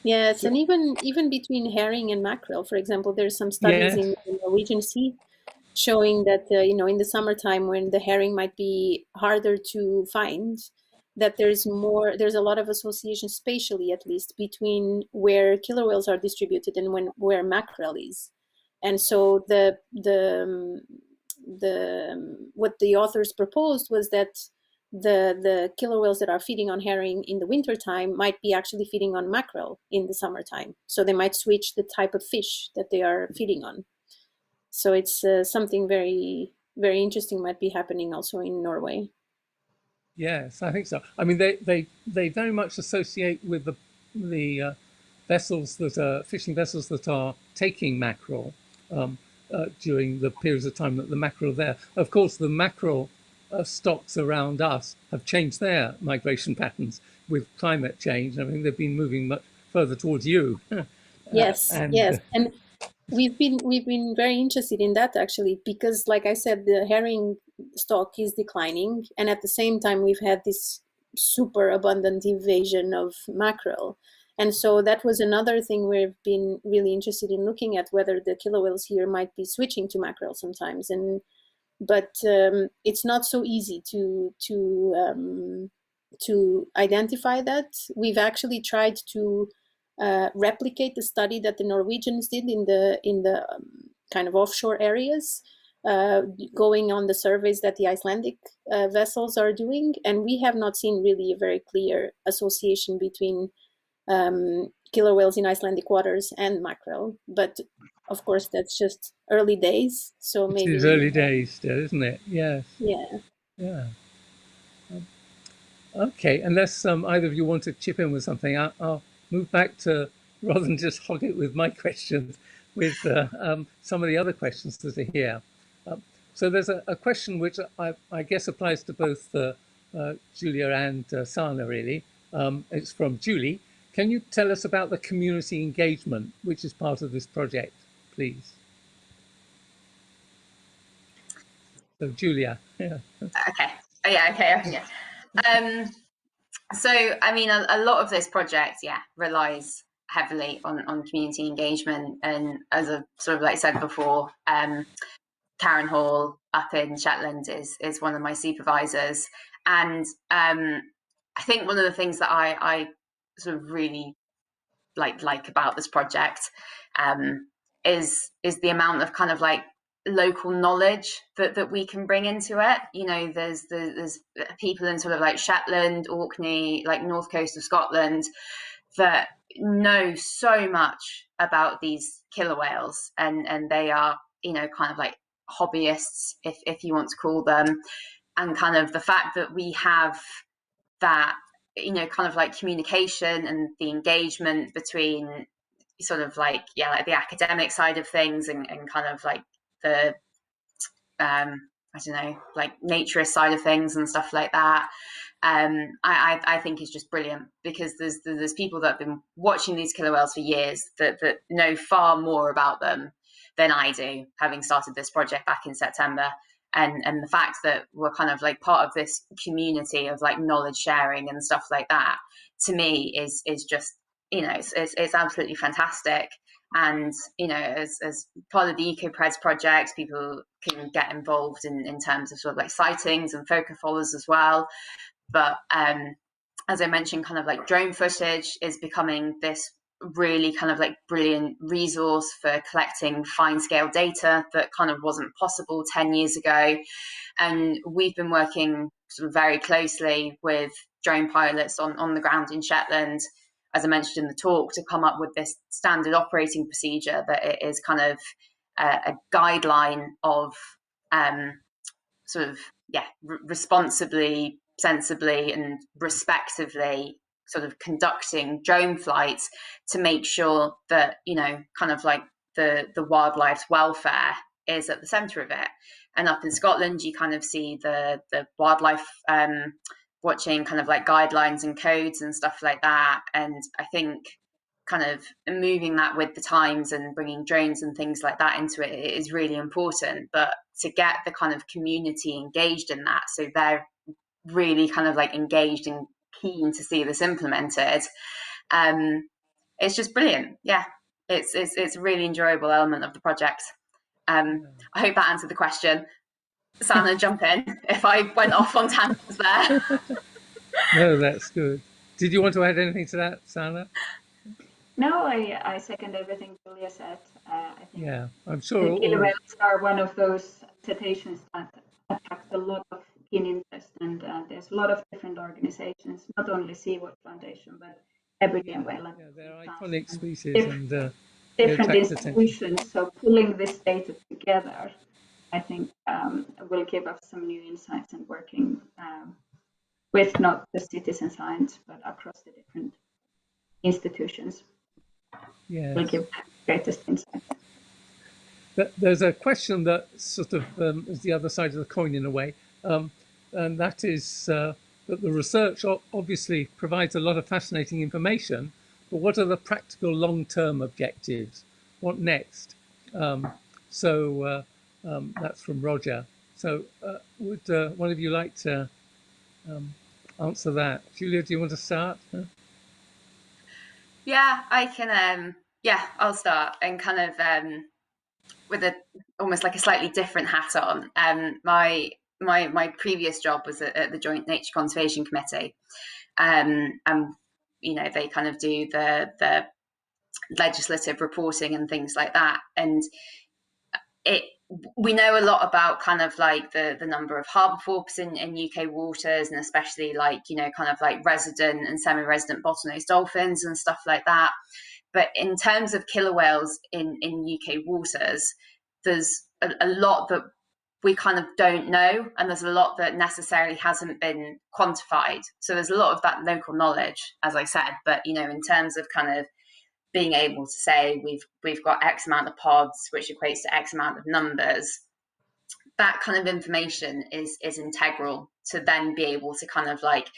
Yes, and even between herring and mackerel, for example, there's some studies in the Norwegian Sea showing that you know, in the summertime when the herring might be harder to find, that there's a lot of association, spatially at least, between where killer whales are distributed and where mackerel is. And so what the authors proposed was that the killer whales that are feeding on herring in the wintertime might be actually feeding on mackerel in the summertime. So they might switch the type of fish that they are feeding on. So it's something very, very interesting might be happening also in Norway. Yes, I think so. I mean, they very much associate with the vessels that are fishing vessels that are taking mackerel during the periods of time that the mackerel are there. Of course, the mackerel stocks around us have changed their migration patterns with climate change. I mean, they've been moving much further towards you. Yes, and we've been very interested in that, actually, because, like I said, the herring stock is declining, and at the same time we've had this super abundant invasion of mackerel. And so that was another thing we've been really interested in looking at, whether the killer whales here might be switching to mackerel sometimes. But it's not so easy to identify that. We've actually tried to replicate the study that the Norwegians did in the kind of offshore areas, going on the surveys that the Icelandic vessels are doing, and we have not seen really a very clear association between killer whales in Icelandic waters and mackerel. But of course, that's just early days. So maybe it's early days still, isn't it? Yes. Yeah. Okay, unless either of you want to chip in with something, I'll move back to, rather than just hog it with my questions, with some of the other questions that are here. So there's a question which I guess applies to both Julia and Sanna, really. It's from Julie. Can you tell us about the community engagement, which is part of this project, please? So Julia. Yeah. Okay. Oh, yeah. Okay. Yeah. So, I mean, a lot of this project, relies heavily on community engagement. And as I sort of like said before, Karen Hall up in Shetland is one of my supervisors. And I think one of the things that I sort of really like about this project is the amount of kind of like local knowledge that we can bring into it. You know, there's people in sort of like Shetland, Orkney, like north coast of Scotland that know so much about these killer whales, and they are, you know, kind of like hobbyists, if you want to call them. And kind of the fact that we have that, you know, kind of like communication and the engagement between sort of like like the academic side of things and kind of like the I don't know, like naturist side of things and stuff like that, I think is just brilliant, because there's people that have been watching these killer whales for years that know far more about them than I do, having started this project back in September. And the fact that we're kind of like part of this community of like knowledge sharing and stuff like that, to me is just, you know, it's absolutely fantastic. And, you know, as part of the EcoPreds project, people can get involved in terms of sort of like sightings and photo followers as well. But as I mentioned, kind of like drone footage is becoming this really kind of like brilliant resource for collecting fine scale data that kind of wasn't possible 10 years ago. And we've been working sort of very closely with drone pilots on the ground in Shetland, as I mentioned in the talk, to come up with this standard operating procedure that it is kind of a guideline of sort of responsibly, sensibly and respectively sort of conducting drone flights to make sure that, you know, kind of like the wildlife's welfare is at the center of it. And up in Scotland, you kind of see the wildlife watching kind of like guidelines and codes and stuff like that. And I think kind of moving that with the times and bringing drones and things like that into it is really important. But to get the kind of community engaged in that, so they're really kind of like engaged and keen to see this implemented, it's just brilliant. Yeah, it's a really enjoyable element of the project. I hope that answered the question. Sanna, jump in if I went off on tangents there. No, that's good. Did you want to add anything to that, Sanna? No, I second everything Julia said. I think I'm sure the killer whales are one of those cetaceans that attract a lot of keen interest, and there's a lot of different organizations, not only Sea-Watch Foundation, but Hebridean whale. They're iconic species and different institutions. So pulling this data together, I think, will give us some new insights and working with not the citizen science, but across the different institutions. Yes. Will give greatest insight. There's a question that sort of is the other side of the coin in a way, and that is that the research obviously provides a lot of fascinating information, but what are the practical long-term objectives? What next? So that's from Roger. So would one of you like to answer that? Julia, do you want to start? Yeah, I can. I'll start, and kind of with almost like a slightly different hat on. My previous job was at the Joint Nature Conservation Committee, and you know, they kind of do the legislative reporting and things like that, and we know a lot about kind of like the number of harbour porpoise in UK waters, and especially like, you know, kind of like resident and semi-resident bottlenose dolphins and stuff like that. But in terms of killer whales in UK waters, there's a lot that we kind of don't know, and there's a lot that necessarily hasn't been quantified. So there's a lot of that local knowledge, as I said, but, you know, in terms of kind of being able to say we've got X amount of pods, which equates to X amount of numbers, that kind of information is integral to then be able to kind of like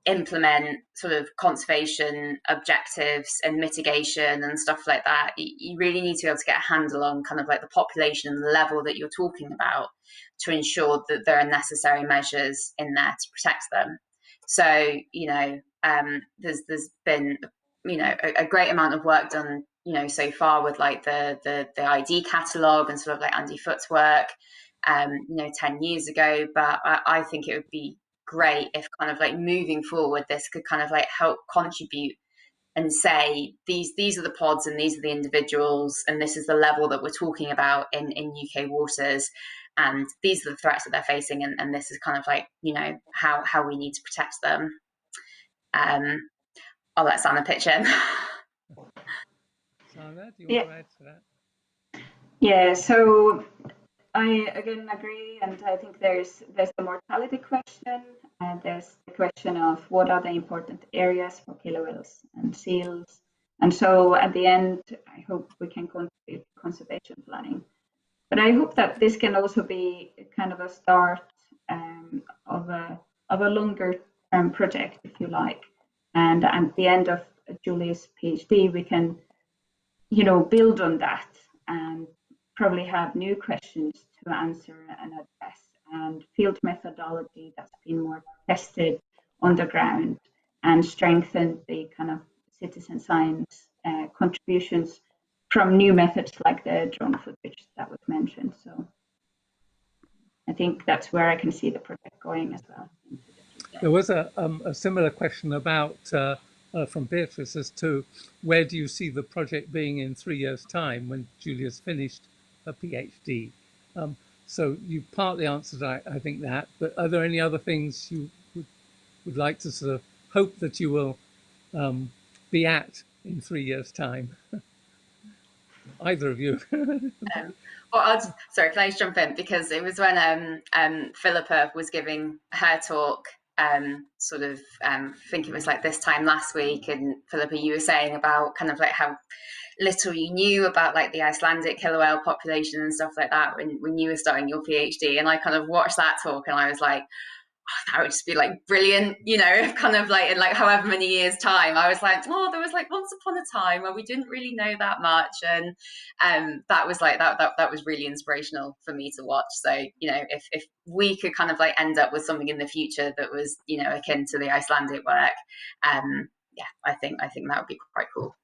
implement sort of conservation objectives and mitigation and stuff like that. You really need to be able to get a handle on kind of like the population and the level that you're talking about to ensure that there are necessary measures in there to protect them. So, you know, there's been, you know, a great amount of work done, you know, so far with like the ID catalogue and sort of like Andy Foot's work, you know, 10 years ago. But I think it would be great if kind of like moving forward, this could kind of like help contribute and say these are the pods and these are the individuals and this is the level that we're talking about in UK waters, and these are the threats that they're facing, and this is kind of like, you know, how we need to protect them. I'll let Sanna pitch in. Sanna, do you want to add to that? Yeah, so I again agree, and I think there's the mortality question, and there's the question of what are the important areas for killer whales and seals, and so at the end, I hope we can contribute to conservation planning. But I hope that this can also be kind of a start of a longer term project, if you like, and at the end of Julia's PhD, we can, you know, build on that and probably have new questions to answer and address, and field methodology that's been more tested on the ground and strengthened the kind of citizen science contributions from new methods like the drone footage that was mentioned. So I think that's where I can see the project going as well. There was a similar question about from Beatrice as to where do you see the project being in 3 years' time when Julia's finished her PhD. So you partly answered, I think, that, but are there any other things you would like to sort of hope that you will be at in 3 years' time? Either of you. Well, sorry, can I just jump in? Because it was when Filipa was giving her talk, sort of, I think it was like this time last week, and Filipa, you were saying about kind of like how little you knew about like the Icelandic killer whale population and stuff like that when you were starting your PhD, and I kind of watched that talk and I was like, oh, that would just be like brilliant, you know, if kind of like in like however many years time I was like, oh, there was like once upon a time where we didn't really know that much, and that was like that was really inspirational for me to watch. So, you know, if we could kind of like end up with something in the future that was, you know, akin to the Icelandic work, yeah, I think that would be quite cool.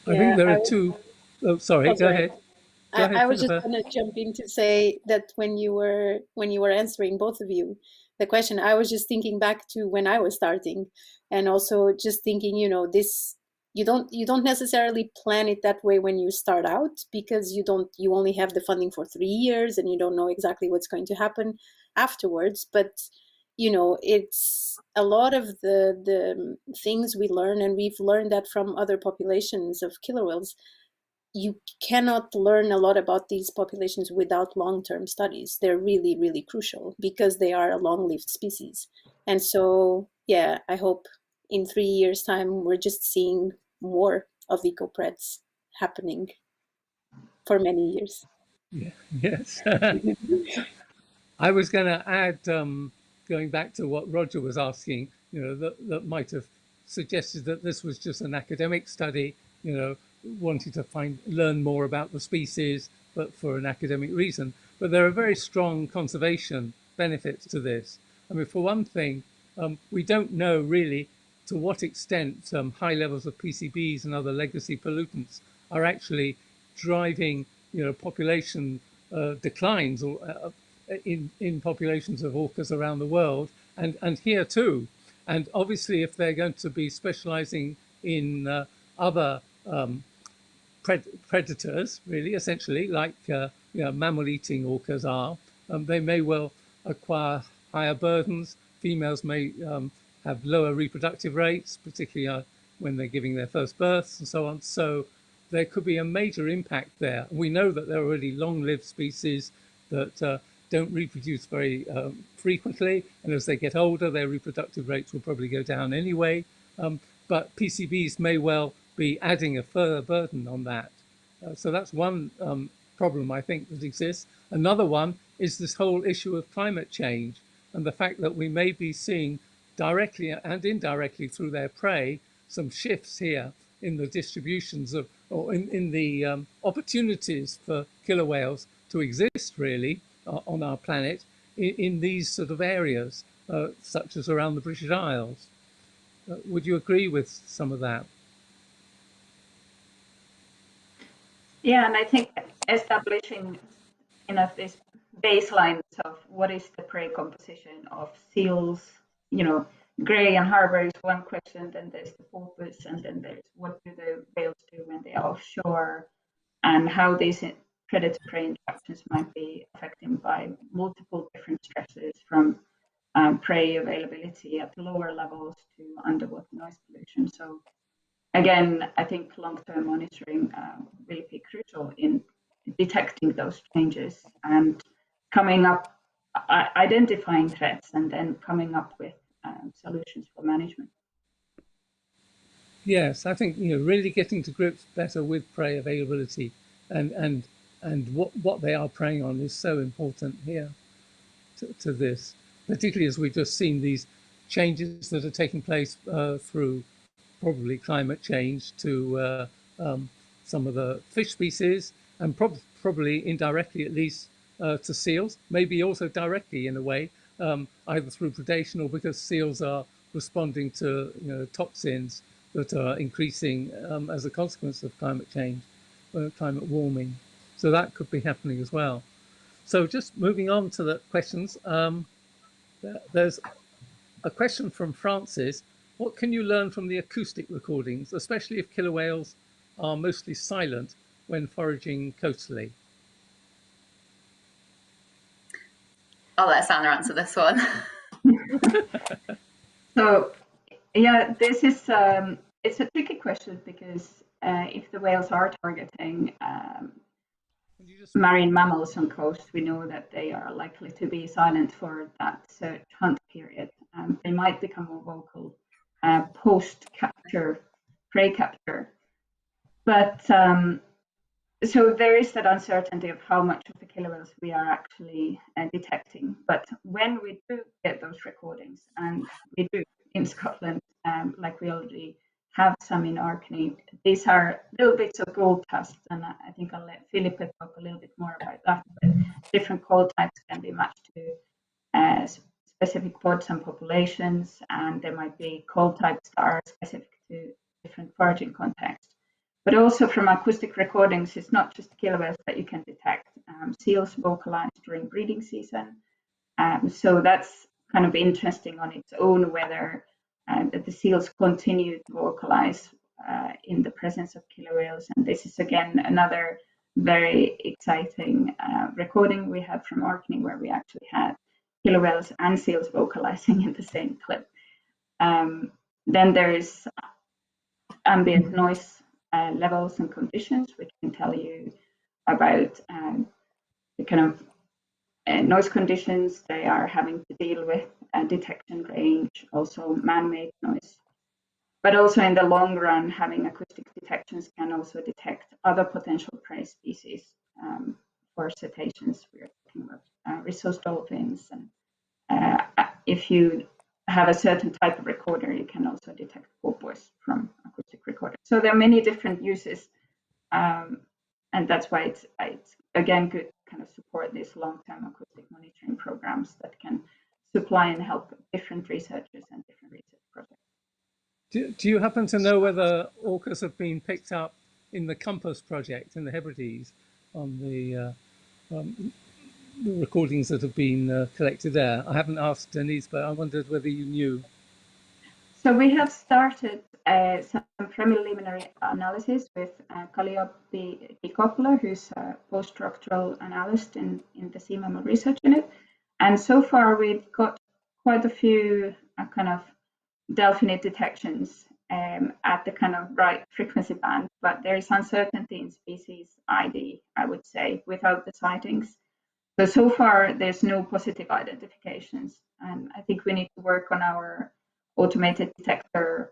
I think there are two. Oh, sorry. Go ahead. I was just going to jump in to say that when you were answering, both of you, the question, I was just thinking back to when I was starting, and also just thinking, you know, this, you don't necessarily plan it that way when you start out, because you only have the funding for 3 years and you don't know exactly what's going to happen afterwards. But you know, it's a lot of the things we learn, and we've learned that from other populations of killer whales. You cannot learn a lot about these populations without long-term studies. They're really, really crucial because they are a long-lived species. And so, yeah, I hope in 3 years' time, we're just seeing more of eco-preds happening for many years. Yeah, yes. I was going to add, going back to what Roger was asking, you know, that might have suggested that this was just an academic study, you know, wanting to learn more about the species, but for an academic reason. But there are very strong conservation benefits to this. I mean, for one thing, we don't know really to what extent high levels of PCBs and other legacy pollutants are actually driving, you know, population declines or in populations of orcas around the world, and here too. And obviously, if they're going to be specializing in other predators, really, essentially, like you know, mammal-eating orcas are, they may well acquire higher burdens. Females may have lower reproductive rates, particularly when they're giving their first births and so on. So there could be a major impact there. We know that there are already long-lived species that don't reproduce very frequently, and as they get older, their reproductive rates will probably go down anyway. But PCBs may well be adding a further burden on that. So that's one problem I think that exists. Another one is this whole issue of climate change and the fact that we may be seeing directly and indirectly through their prey some shifts here in the distributions of, or in the opportunities for killer whales to exist really on our planet in these sort of areas, such as around the British Isles. Would you agree with some of that? Yeah, and I think establishing this baselines of what is the prey composition of seals, grey and harbour is one question, then there's the porpoise, and then there's what do the whales do when they are offshore, and how these predator-prey interactions might be affected by multiple different stresses, from prey availability at lower levels to underwater noise pollution. So again, I think long-term monitoring will be crucial in detecting those changes and coming up, identifying threats, and then coming up with solutions for management. Yes, I think really getting to grips better with prey availability and what they are preying on is so important here to this, particularly as we've just seen these changes that are taking place through probably climate change to some of the fish species, and probably indirectly at least to seals, maybe also directly in a way, either through predation or because seals are responding to toxins that are increasing as a consequence of climate change, climate warming. So that could be happening as well. So just moving on to the questions, there's a question from Francis. What can you learn from the acoustic recordings, especially if killer whales are mostly silent when foraging coastally? I'll let Sanna answer this one. So, yeah, this is it's a tricky question because if the whales are targeting marine mammals on coast, we know that they are likely to be silent for that search hunt period. They might become more vocal post-capture, prey capture. But so there is that uncertainty of how much of the killer whales we are actually detecting. But when we do get those recordings, and we do in Scotland, like we already have some in Orkney, these are little bits of gold dust, and I think I'll let Filipa talk a little bit more about that. But different coal types can be matched to specific pods and populations, and there might be coal types that are specific to different foraging contexts. But also from acoustic recordings, it's not just killer whales that you can detect. Seals vocalize during breeding season. So that's kind of interesting on its own, whether that the seals continue to vocalize in the presence of killer whales. And this is, again, another very exciting recording we have from Orkney, where we actually had killer whales and seals vocalizing in the same clip. Then there is ambient noise levels and conditions, which can tell you about the kind of noise conditions they are having to deal with, detection range, also man-made noise. But also in the long run, having acoustic detections can also detect other potential prey species for cetaceans. We're talking about resource dolphins. And if you have a certain type of recorder, you can also detect porpoise from acoustic recorder. So there are many different uses, and that's why it's again good to kind of support these long-term acoustic monitoring programs that can supply and help different researchers and different research projects. Do you happen to know whether orcas have been picked up in the Compass project in the Hebrides on the recordings that have been collected there? I haven't asked Denise, but I wondered whether you knew. So we have started some preliminary analysis with Calliope Coppola, who's a postdoctoral analyst in the Sea Mammal Research Unit. And so far we've got quite a few kind of delphinid detections at the kind of right frequency band, but there is uncertainty in species ID, I would say, without the sightings. So far there's no positive identifications, and I think we need to work on our automated detector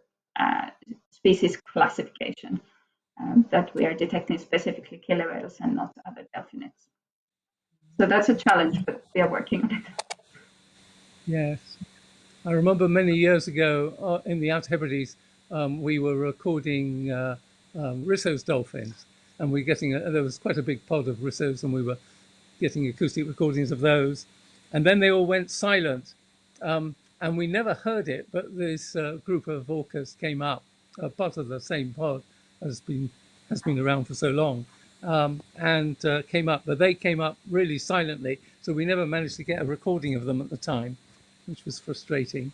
species classification, that we are detecting specifically killer whales and not other delphinids. So that's a challenge, but we are working on it. Yes. I remember many years ago in the Outer Hebrides, we were recording Risso's dolphins, and we're getting there was quite a big pod of Rissos, and we were getting acoustic recordings of those, and then they all went silent, and we never heard it. But this group of orcas came up, part of the same pod has been around for so long, and came up, but they came up really silently, so we never managed to get a recording of them at the time, which was frustrating.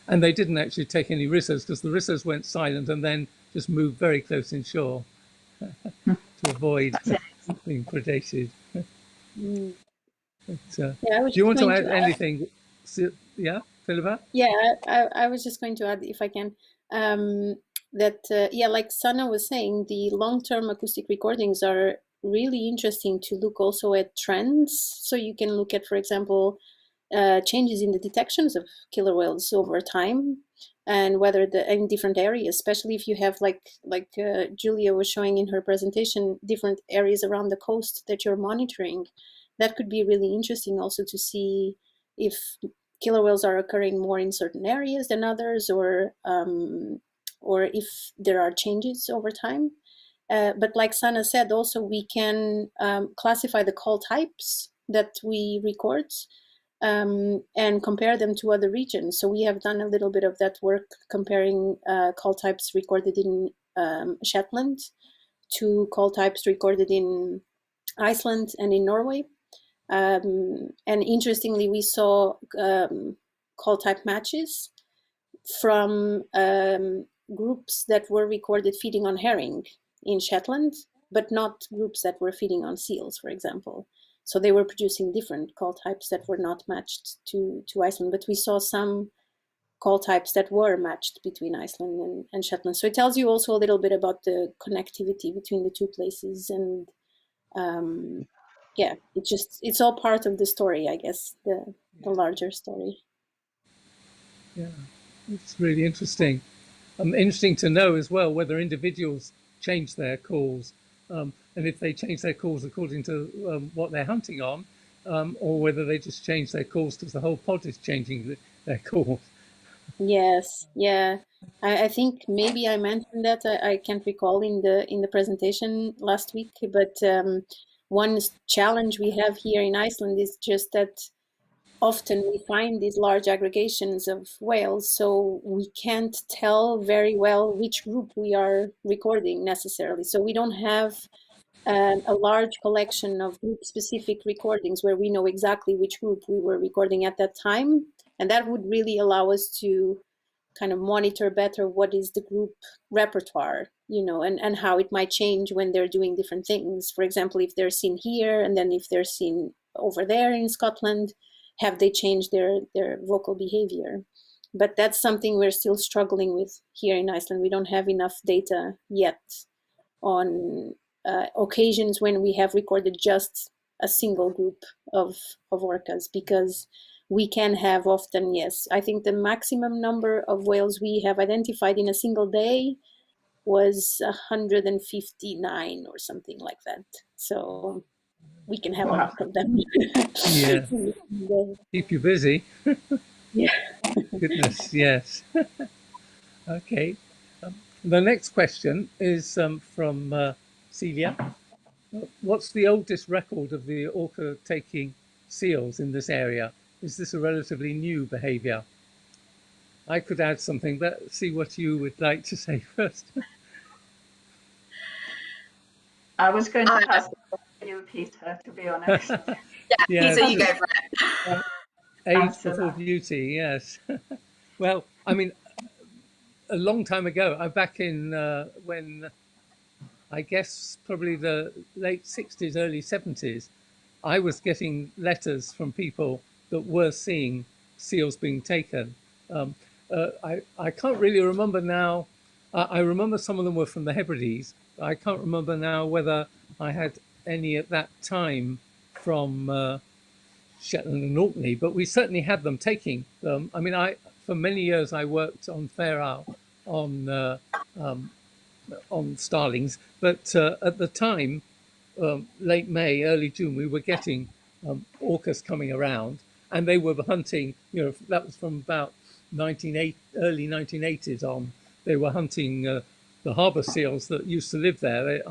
And they didn't actually take any Rissos, because the Rissos went silent and then just moved very close inshore to avoid being predated. Mm. But, Yeah, do you want to add anything? Yeah, Filipa? Yeah, I was just going to add, if I can, that, yeah, like Sanna was saying, the long-term acoustic recordings are really interesting to look also at trends. So you can look at, for example, changes in the detections of killer whales over time, and whether in different areas, especially if you have like Julia was showing in her presentation, different areas around the coast that you're monitoring. That could be really interesting also to see if killer whales are occurring more in certain areas than others, or if there are changes over time. But like Sanna said, also we can classify the call types that we record, and compare them to other regions. So we have done a little bit of that work, comparing call types recorded in Shetland to call types recorded in Iceland and in Norway. And interestingly, we saw call type matches from groups that were recorded feeding on herring in Shetland, but not groups that were feeding on seals, for example. So they were producing different call types that were not matched to Iceland, but we saw some call types that were matched between Iceland and Shetland. So it tells you also a little bit about the connectivity between the two places. And yeah, it's all part of the story, I guess, the larger story. Yeah, it's really interesting. Interesting to know as well whether individuals change their calls, and if they change their calls according to what they're hunting on, or whether they just change their calls because the whole pod is changing their calls. Yes, yeah. I think maybe I mentioned that. I can't recall in the presentation last week, but one challenge we have here in Iceland is just that often we find these large aggregations of whales, so we can't tell very well which group we are recording necessarily. So we don't have a large collection of group-specific recordings where we know exactly which group we were recording at that time. And that would really allow us to kind of monitor better what is the group repertoire, and how it might change when they're doing different things. For example, if they're seen here and then if they're seen over there in Scotland, have they changed their vocal behavior? But that's something we're still struggling with here in Iceland. We don't have enough data yet on occasions when we have recorded just a single group of orcas, because we can have often, yes, I think the maximum number of whales we have identified in a single day was 159 or something like that. So we can have a lot of them. Yeah. Keep you busy. Yeah. Goodness, yes. Okay. The next question is from Celia. What's the oldest record of the orca taking seals in this area? Is this a relatively new behaviour? I could add something, but see what you would like to say first. I was going to pass to you, Peter, to be honest. Yeah, Peter, you go for it. Age before beauty, yes. Well, I mean, a long time ago, I'm back in when, I guess, probably the late 60s, early 70s, I was getting letters from people that were seeing seals being taken. I can't really remember now. I remember some of them were from the Hebrides. I can't remember now whether I had any at that time from Shetland and Orkney, but we certainly had them taking them. I mean, for many years I worked on Fair Isle starlings. But at the time, late May, early June, we were getting orcas coming around, and they were hunting. That was from about early 1980s on. They were hunting the harbour seals that used to live there. There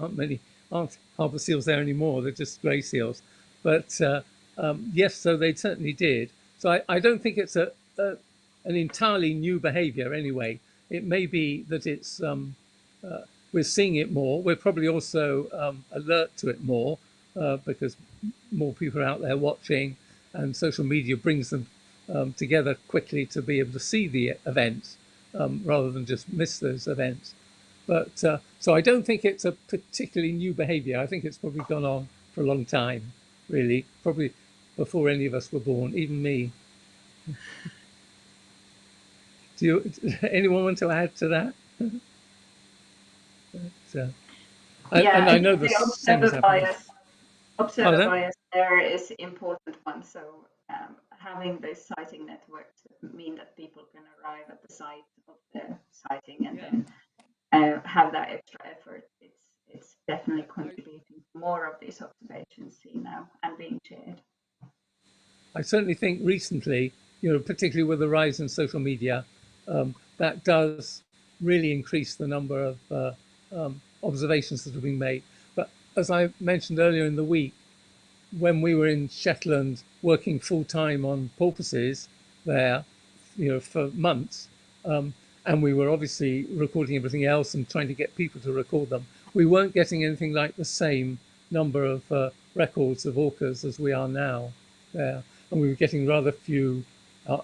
aren't harbour seals there anymore. They're just grey seals. But yes, so they certainly did. So I don't think it's an entirely new behaviour anyway. It may be that it's we're seeing it more. We're probably also alert to it more because more people are out there watching, and social media brings them together quickly to be able to see the events rather than just miss those events. But so I don't think it's a particularly new behaviour. I think it's probably gone on for a long time, really, probably before any of us were born, even me. Anyone want to add to that? And I know the observer bias there is important one. So having this sighting network mean that people can arrive at the site of the sighting and then have that extra effort. It's definitely contributing to more of these observations seen now and being shared. I certainly think recently, particularly with the rise in social media, that does really increase the number of observations that have been made. But as I mentioned earlier in the week, when we were in Shetland working full time on porpoises there, for months, and we were obviously recording everything else and trying to get people to record them, we weren't getting anything like the same number of records of orcas as we are now there. And we were getting rather few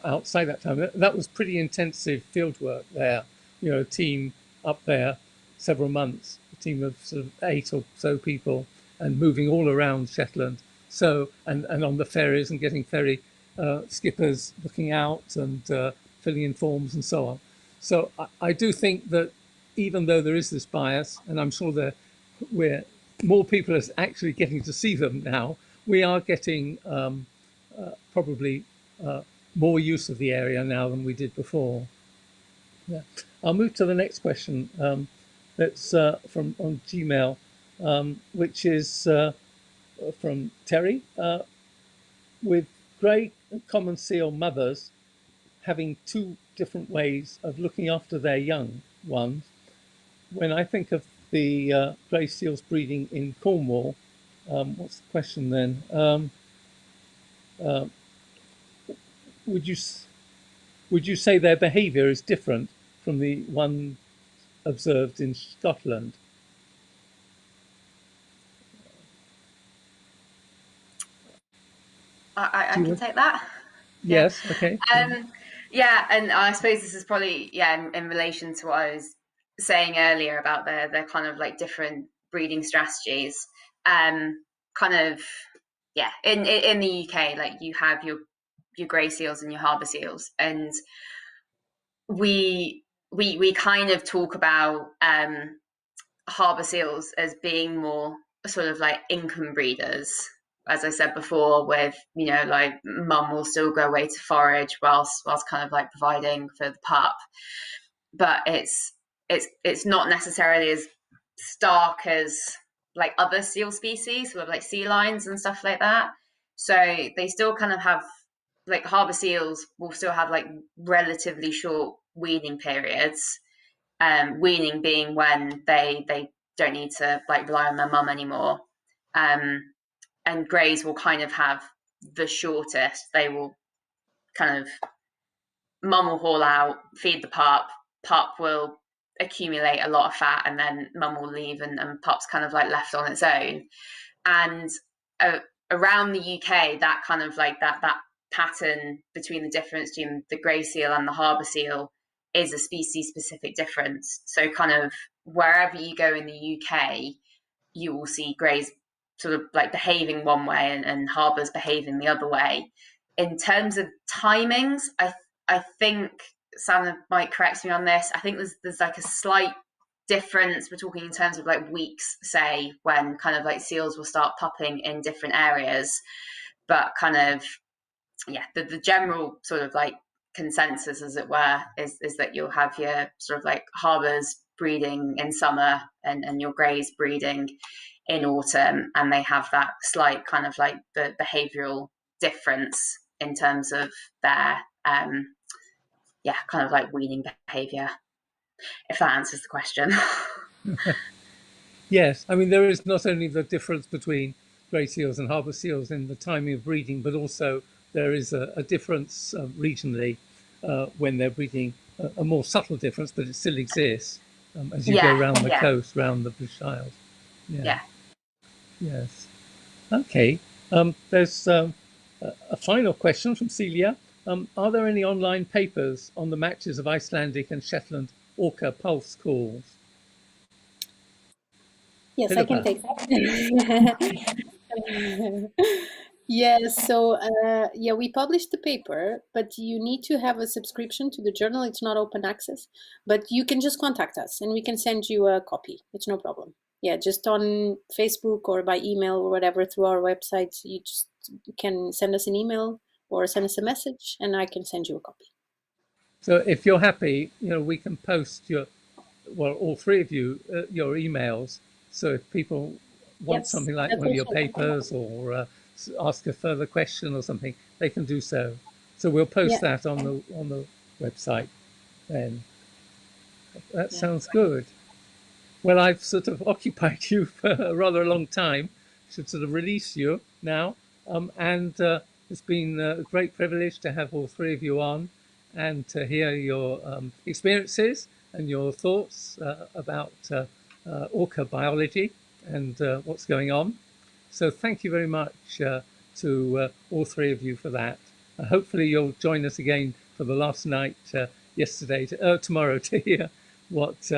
outside that time. That was pretty intensive field work there. A team up there, several months, a team of sort of 8 or so people, and moving all around Shetland. So, and on the ferries and getting ferry skippers looking out and filling in forms and so on. So I do think that even though there is this bias, and I'm sure we're more people are actually getting to see them now, we are getting probably more use of the area now than we did before. Yeah. I'll move to the next question. That's from on Gmail, which is from Terry. With grey and common seal mothers having two different ways of looking after their young ones, when I think of the grey seals breeding in Cornwall, what's the question then? Would you say their behaviour is different from the one observed in Scotland? I can take that. Yes. Okay. Yeah, and I suppose this is probably in relation to what I was saying earlier about their kind of like different breeding strategies. In the UK, like you have your grey seals and your harbour seals, and we kind of talk about harbour seals as being more sort of like income breeders. As I said before, with like mum will still go away to forage whilst kind of like providing for the pup, but it's not necessarily as stark as like other seal species with like sea lions and stuff like that. So they still kind of have, like, harbour seals will still have like relatively short weaning periods. Weaning being when they don't need to like rely on their mum anymore. And greys will kind of have the shortest. They will kind of, mum will haul out, feed the pup will accumulate a lot of fat, and then mum will leave and pup's kind of like left on its own. And around the UK, that kind of like that pattern between the difference between the grey seal and the harbour seal is a species specific difference. So kind of wherever you go in the UK, you will see greys sort of like behaving one way and harbours behaving the other way. In terms of timings, I think Sanna might correct me on this. I think there's like a slight difference. We're talking in terms of like weeks, say, when kind of like seals will start pupping in different areas. But kind of, the general sort of like consensus, as it were, is that you'll have your sort of like harbours breeding in summer and your greys breeding in autumn, and they have that slight kind of like the behavioural difference in terms of their kind of like weaning behaviour, if that answers the question. Yes, I mean, there is not only the difference between grey seals and harbour seals in the timing of breeding, but also there is a difference regionally when they're breeding, a more subtle difference, but it still exists as you go around the coast, around the British Isles. Yeah. Yes. Okay. There's a final question from Celia. Are there any online papers on the matches of Icelandic and Shetland Orca pulse calls? Yes, Filipa. I can take that. Yes, so we published the paper, but you need to have a subscription to the journal. It's not open access, but you can just contact us and we can send you a copy. It's no problem. Yeah, just on Facebook or by email or whatever through our website. You just can send us an email or send us a message and I can send you a copy. So if you're happy, we can post all three of you, your emails. So if people want something like one of your papers or ask a further question or something, they can do so. So we'll post that on the website then. That sounds good. Well, I've sort of occupied you for a rather long time. Should sort of release you now. And it's been a great privilege to have all three of you on and to hear your experiences and your thoughts about orca biology and what's going on. So thank you very much to all three of you for that. Hopefully you'll join us again for the last night tomorrow to hear what's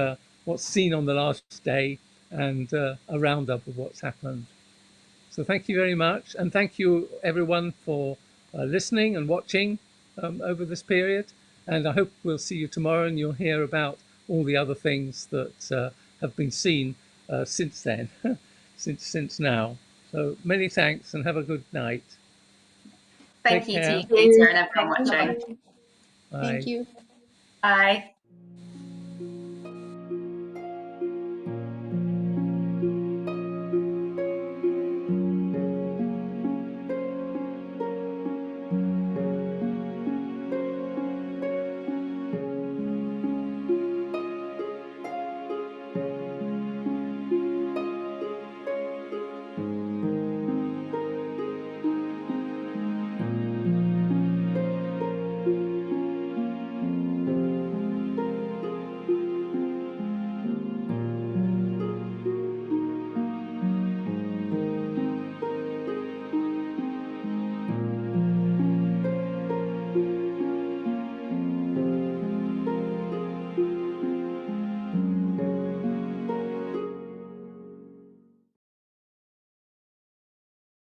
seen on the last day and a roundup of what's happened. So thank you very much. And thank you everyone for listening and watching over this period. And I hope we'll see you tomorrow and you'll hear about all the other things that have been seen since then, since now. So many thanks and have a good night. Thank you to you, Peter, and everyone watching. Bye. Thank you. Bye.